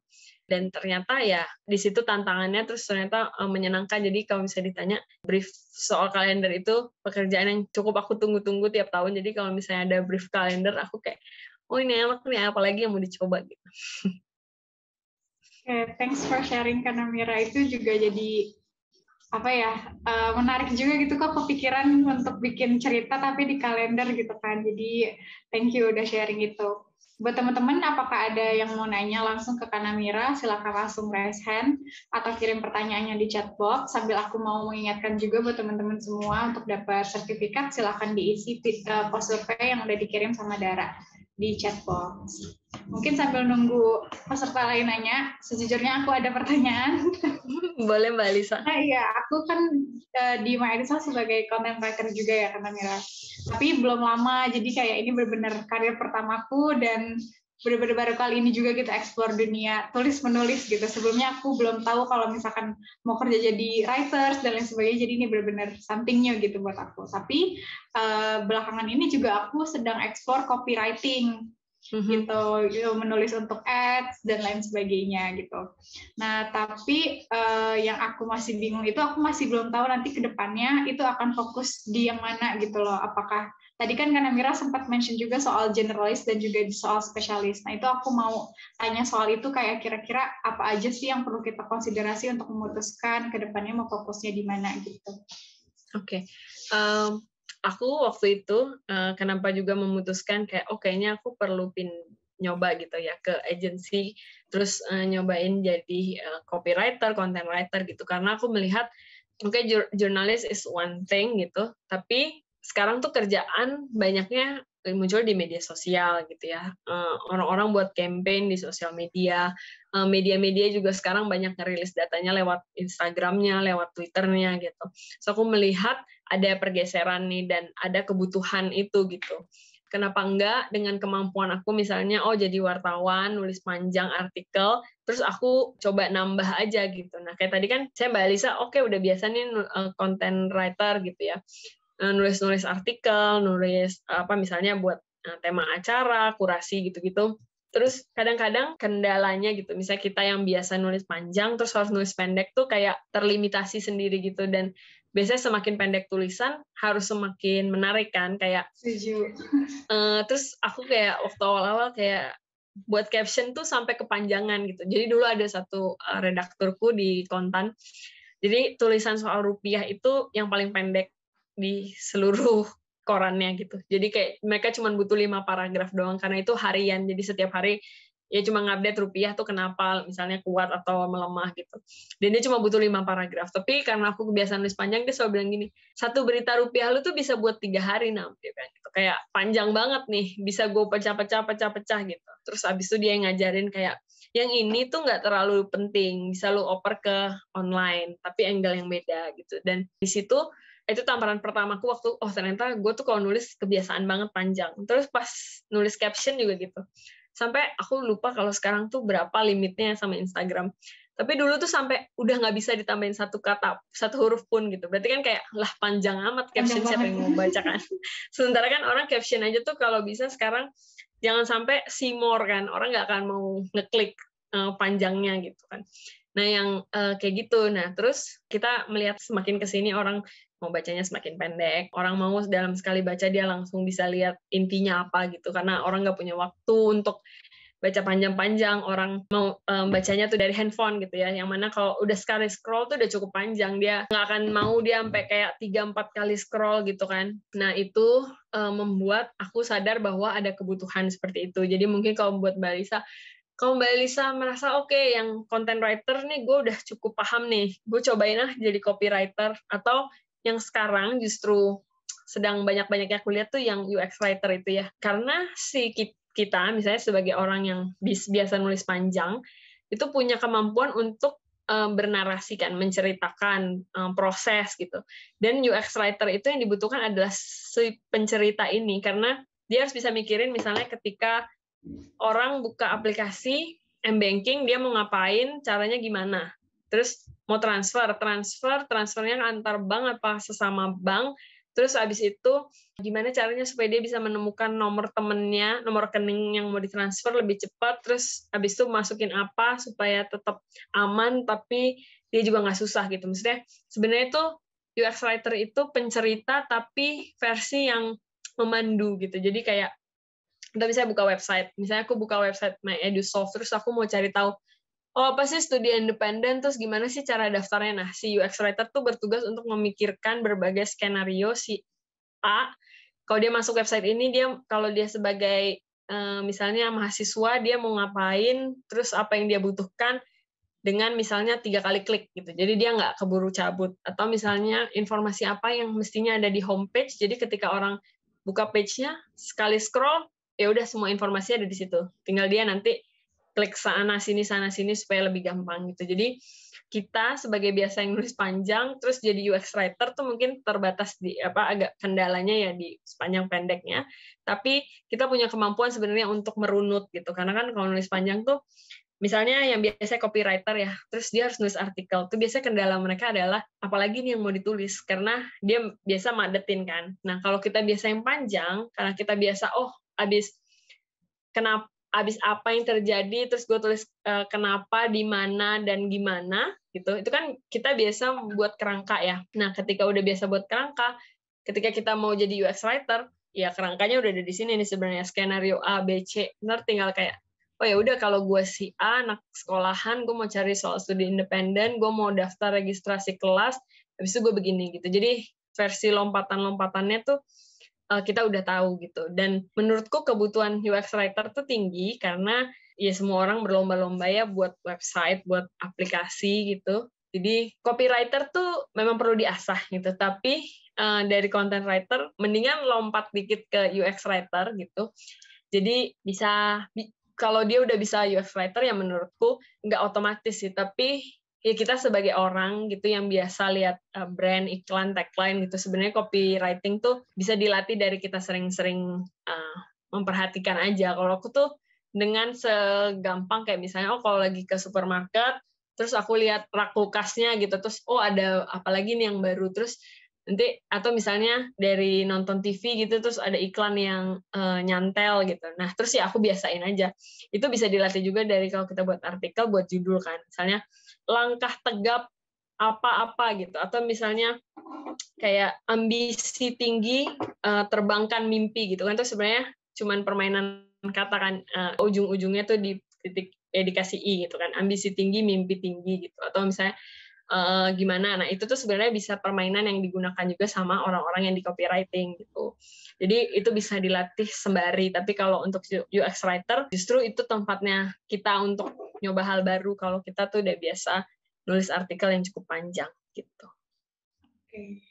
Dan ternyata ya di situ tantangannya, terus ternyata menyenangkan. Jadi kalau misalnya ditanya brief soal kalender itu pekerjaan yang cukup aku tunggu-tunggu tiap tahun. Jadi kalau misalnya ada brief kalender aku kayak, oh ini enak nih, apalagi yang mau dicoba gitu. Thanks for sharing Kak Namira. Itu juga jadi apa ya, menarik juga gitu kok kepikiran untuk bikin cerita tapi di kalender gitu kan. Jadi thank you udah sharing itu. Buat teman-teman, apakah ada yang mau nanya langsung ke Kak Namira, silakan langsung raise hand atau kirim pertanyaannya di chat box. Sambil aku mau mengingatkan juga buat teman-teman semua untuk dapat sertifikat, silakan diisi post survei yang udah dikirim sama Dara di chat box. Mungkin sambil nunggu peserta lain nanya, sejujurnya aku ada pertanyaan. Boleh Mbak Lisa. Nah iya, aku kan di My Edisa sebagai content writer juga ya Kak Namira. Tapi belum lama, jadi kayak ini benar-benar karir pertamaku dan benar-benar baru kali ini juga kita explore dunia tulis-menulis gitu. Sebelumnya aku belum tahu kalau misalkan mau kerja jadi writers dan lain sebagainya, jadi ini benar-benar something new gitu buat aku. Tapi belakangan ini juga aku sedang explore copywriting gitu, menulis untuk ads dan lain sebagainya gitu. Nah, tapi yang aku masih bingung itu aku masih belum tahu nanti ke depannya itu akan fokus di yang mana gitu loh. Apakah tadi kan Namira sempat mention juga soal generalis dan juga soal spesialis. Nah, itu aku mau tanya soal itu, kayak kira-kira apa aja sih yang perlu kita konsiderasi untuk memutuskan ke depannya mau fokusnya di mana gitu. Oke. Aku waktu itu kenapa juga memutuskan kayak kayaknya aku perlu nyoba gitu ya ke agency, terus nyobain jadi copywriter, content writer gitu, karena aku melihat jurnalis is one thing gitu, tapi sekarang tuh kerjaan banyaknya muncul di media sosial gitu ya, orang-orang buat campaign di sosial media, media-media juga sekarang banyak ngerilis datanya lewat Instagramnya, lewat Twitternya gitu. So aku melihat ada pergeseran nih dan ada kebutuhan itu gitu. Kenapa enggak dengan kemampuan aku misalnya jadi wartawan, nulis panjang artikel, terus aku coba nambah aja gitu. Nah kayak tadi kan saya Mbak Lisa, udah biasa nih content writer gitu ya, nulis-nulis artikel, nulis misalnya buat tema acara, kurasi gitu-gitu. Terus kadang-kadang kendalanya gitu, misalnya kita yang biasa nulis panjang terus harus nulis pendek tuh kayak terlimitasi sendiri gitu, dan biasanya semakin pendek tulisan harus semakin menarik kan, kayak terus aku kayak waktu awal-awal kayak buat caption tuh sampai kepanjangan gitu. Jadi dulu ada satu redakturku di Kontan, Jadi tulisan soal rupiah itu yang paling pendek di seluruh korannya gitu. Jadi kayak mereka cuma butuh 5 paragraf doang karena itu harian. Jadi setiap hari ya cuma ngupdate rupiah tuh kenapa misalnya kuat atau melemah gitu. Dan dia cuma butuh 5 paragraf. Tapi karena aku kebiasaan nulis panjang, dia selalu bilang gini, satu berita rupiah lu tuh bisa buat 3 hari dia bilang gitu. Kayak panjang banget nih, bisa gue pecah-pecah gitu. Terus abis itu dia ngajarin kayak yang ini tuh nggak terlalu penting, bisa lu oper ke online, tapi angle yang beda gitu. Dan di situ itu tamparan pertamaku waktu ternyata gue tuh kalau nulis kebiasaan banget panjang. Terus pas nulis caption juga gitu. Sampai aku lupa kalau sekarang tuh berapa limitnya sama Instagram. Tapi dulu tuh sampai udah nggak bisa ditambahin satu kata, satu huruf pun gitu. Berarti kan kayak lah panjang amat caption, siapa yang mau baca kan. Sementara kan orang caption aja tuh kalau bisa sekarang jangan sampai see more kan. Orang nggak akan mau ngeklik panjangnya gitu kan. Nah yang kayak gitu. Nah terus kita melihat semakin kesini orang mau bacanya semakin pendek. Orang mau dalam sekali baca dia langsung bisa lihat intinya apa gitu. Karena orang nggak punya waktu untuk baca panjang-panjang. Orang mau bacanya tuh dari handphone gitu ya. Yang mana kalau udah sekali scroll tuh udah cukup panjang. Dia nggak akan mau dia sampai kayak 3-4 kali scroll gitu kan. Nah itu membuat aku sadar bahwa ada kebutuhan seperti itu. Jadi mungkin kalau buat Mbak Lisa, kalau Mbak Lisa merasa oke, yang content writer nih gue udah cukup paham nih. Gue cobain jadi copywriter. Atau yang sekarang justru sedang banyak-banyaknya aku lihat tuh yang UX writer itu ya. Karena si kita misalnya sebagai orang yang biasa nulis panjang, itu punya kemampuan untuk bernarasikan, menceritakan proses gitu. Dan UX writer itu yang dibutuhkan adalah si pencerita ini, karena dia harus bisa mikirin misalnya ketika orang buka aplikasi m-banking, dia mau ngapain, caranya gimana. Terus mau transfernya antar bank apa sesama bank, terus habis itu gimana caranya supaya dia bisa menemukan nomor temennya, nomor rekening yang mau ditransfer lebih cepat, terus habis itu masukin apa supaya tetap aman, tapi dia juga nggak susah gitu. Maksudnya sebenarnya itu UX writer itu pencerita, tapi versi yang memandu gitu. Jadi kayak kita bisa buka website, misalnya aku buka website MyEdusoft, terus aku mau cari tahu, apa sih studi independen, terus gimana sih cara daftarnya. Nah, si UX writer tuh bertugas untuk memikirkan berbagai skenario si A. Kalau dia masuk website ini, kalau dia sebagai misalnya mahasiswa, dia mau ngapain, terus apa yang dia butuhkan dengan misalnya 3 kali klik gitu. Jadi dia nggak keburu cabut. Atau misalnya informasi apa yang mestinya ada di homepage, jadi ketika orang buka page-nya, sekali scroll, ya udah semua informasi ada di situ. Tinggal dia nanti klik sana sini supaya lebih gampang gitu. Jadi kita sebagai biasa yang nulis panjang terus jadi UX writer tuh mungkin terbatas di agak kendalanya ya di sepanjang pendeknya. Tapi kita punya kemampuan sebenarnya untuk merunut gitu. Karena kan kalau nulis panjang tuh misalnya yang biasa copywriter ya, terus dia harus nulis artikel. Tuh biasanya kendala mereka adalah apalagi nih yang mau ditulis karena dia biasa madetin kan. Nah, kalau kita biasa yang panjang karena kita biasa abis apa yang terjadi, terus gue tulis kenapa, di mana, dan gimana, gitu. Itu kan kita biasa buat kerangka ya. Nah, ketika udah biasa buat kerangka, ketika kita mau jadi UX writer, ya kerangkanya udah ada di sini nih sebenarnya, skenario A, B, C. Ntar tinggal kayak, oh ya udah kalau gue si A, anak sekolahan, gue mau cari soal studi independen, gue mau daftar registrasi kelas, habis itu gue begini, gitu. Jadi, versi lompatan-lompatannya tuh kita udah tahu gitu. Dan menurutku kebutuhan UX writer tuh tinggi karena ya semua orang berlomba-lomba ya buat website, buat aplikasi gitu. Jadi copywriter tuh memang perlu diasah gitu. Tapi dari content writer mendingan lompat dikit ke UX writer gitu. Jadi kalau dia udah bisa UX writer ya menurutku nggak otomatis sih, tapi ya kita sebagai orang gitu yang biasa lihat brand, iklan, tagline gitu, sebenarnya copywriting tuh bisa dilatih dari kita sering-sering memperhatikan aja. Kalau aku tuh dengan segampang kayak misalnya, kalau lagi ke supermarket, terus aku lihat rak kulkasnya gitu, terus ada apa lagi nih yang baru, terus nanti atau misalnya dari nonton TV gitu, terus ada iklan yang nyantel gitu. Nah, terus ya aku biasain aja. Itu bisa dilatih juga dari kalau kita buat artikel, buat judul kan. Misalnya langkah tegap apa-apa gitu, atau misalnya kayak ambisi tinggi terbangkan mimpi gitu kan, itu sebenarnya cuman permainan kata kan, ujung-ujungnya tuh di titik dikasih i gitu kan, ambisi tinggi mimpi tinggi gitu. Atau misalnya gimana. Nah, itu tuh sebenarnya bisa permainan yang digunakan juga sama orang-orang yang di copywriting gitu. Jadi itu bisa dilatih sembari, tapi kalau untuk UX writer justru itu tempatnya kita untuk nyoba hal baru kalau kita tuh udah biasa nulis artikel yang cukup panjang gitu. Oke.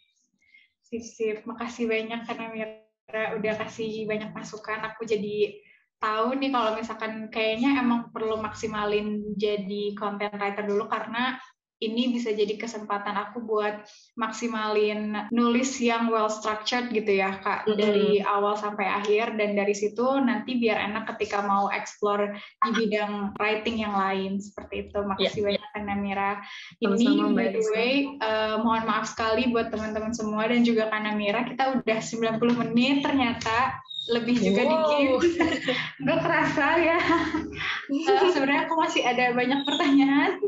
Sip. Makasih banyak karena Mira udah kasih banyak masukan. Aku jadi tahu nih kalau misalkan kayaknya emang perlu maksimalin jadi content writer dulu, karena ini bisa jadi kesempatan aku buat maksimalin nulis yang well structured gitu ya Kak, dari awal sampai akhir, dan dari situ nanti biar enak ketika mau explore di bidang writing yang lain seperti itu. Makasih banyak Kak Namira. Ini by the way, mohon maaf sekali buat teman-teman semua dan juga Kak Namira, kita udah 90 menit ternyata. Lebih juga dikit, nggak kerasa ya. Sebenarnya aku masih ada banyak pertanyaan.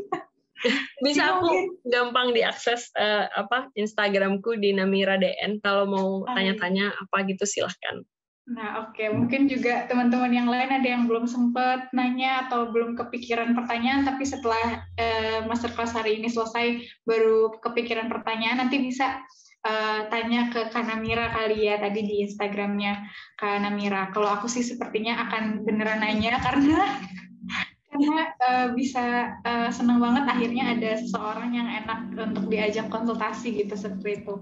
Bisa aku gampang diakses Instagramku di Namira DN kalau mau tanya-tanya apa gitu silahkan. Nah, oke. Mungkin juga teman-teman yang lain ada yang belum sempat nanya atau belum kepikiran pertanyaan, tapi setelah masterclass hari ini selesai baru kepikiran pertanyaan, nanti bisa tanya ke Kak Namira kali ya, tadi di Instagramnya Kak Namira. Kalau aku sih sepertinya akan beneran nanya karena bisa senang banget akhirnya ada seseorang yang enak untuk diajak konsultasi gitu, seperti itu.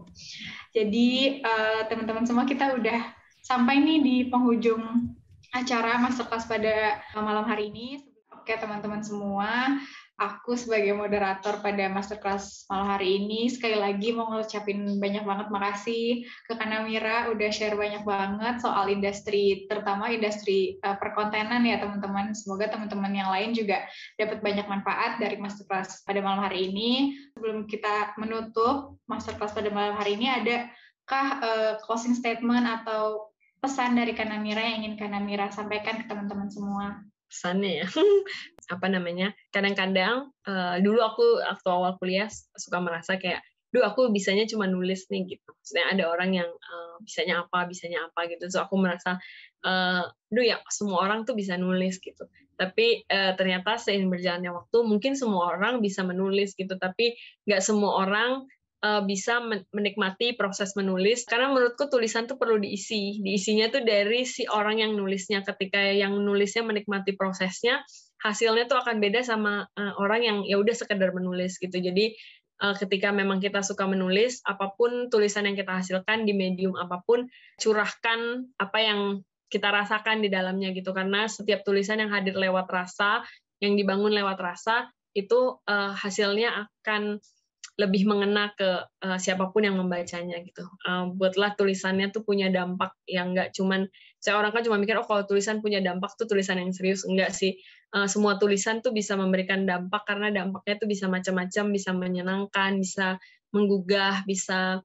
Jadi teman-teman semua, kita udah sampai nih di penghujung acara masterclass pada malam hari ini. Oke teman-teman semua, aku sebagai moderator pada masterclass malam hari ini sekali lagi mau ngucapin banyak banget makasih ke Kak Namira udah share banyak banget soal industri, terutama industri perkontenan ya teman-teman. Semoga teman-teman yang lain juga dapat banyak manfaat dari masterclass pada malam hari ini. Sebelum kita menutup masterclass pada malam hari ini, adakah closing statement atau pesan dari Kak Namira yang ingin Kak Namira sampaikan ke teman-teman semua? Pesannya ya, kadang-kadang dulu aku waktu awal kuliah suka merasa kayak, aku bisanya cuma nulis nih gitu. Maksudnya ada orang yang bisanya apa gitu. So aku merasa, ya semua orang tuh bisa nulis gitu. Tapi ternyata seiring berjalannya waktu, mungkin semua orang bisa menulis gitu. Tapi nggak semua orang bisa menikmati proses menulis, karena menurutku tulisan tuh perlu diisinya tuh dari si orang yang nulisnya. Ketika yang nulisnya menikmati prosesnya, hasilnya tuh akan beda sama orang yang ya udah sekedar menulis gitu. Jadi ketika memang kita suka menulis, apapun tulisan yang kita hasilkan di medium apapun, curahkan apa yang kita rasakan di dalamnya gitu, karena setiap tulisan yang hadir lewat rasa, yang dibangun lewat rasa, itu hasilnya akan lebih mengena ke siapapun yang membacanya gitu. Buatlah tulisannya tuh punya dampak yang nggak cuman, saya orang kan cuma mikir, kalau tulisan punya dampak tuh tulisan yang serius. Enggak sih. Semua tulisan tuh bisa memberikan dampak, karena dampaknya tuh bisa macam-macam, bisa menyenangkan, bisa menggugah, bisa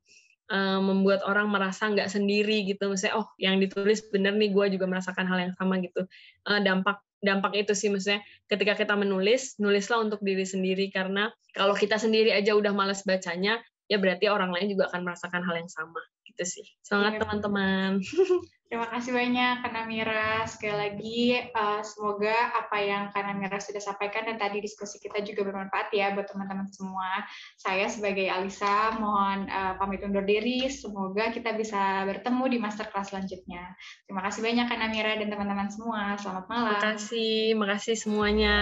membuat orang merasa nggak sendiri gitu. Maksudnya, yang ditulis bener nih, gue juga merasakan hal yang sama gitu. Dampak itu sih, maksudnya ketika kita nulislah untuk diri sendiri, karena kalau kita sendiri aja udah malas bacanya, ya berarti orang lain juga akan merasakan hal yang sama gitu sih. Semangat teman-teman. Terima kasih banyak Kak Namira. Sekali lagi semoga apa yang Kak Namira sudah sampaikan dan tadi diskusi kita juga bermanfaat ya buat teman-teman semua. Saya sebagai Alisa mohon pamit undur diri. Semoga kita bisa bertemu di masterclass selanjutnya. Terima kasih banyak Kak Namira dan teman-teman semua. Selamat malam. Makasih semuanya.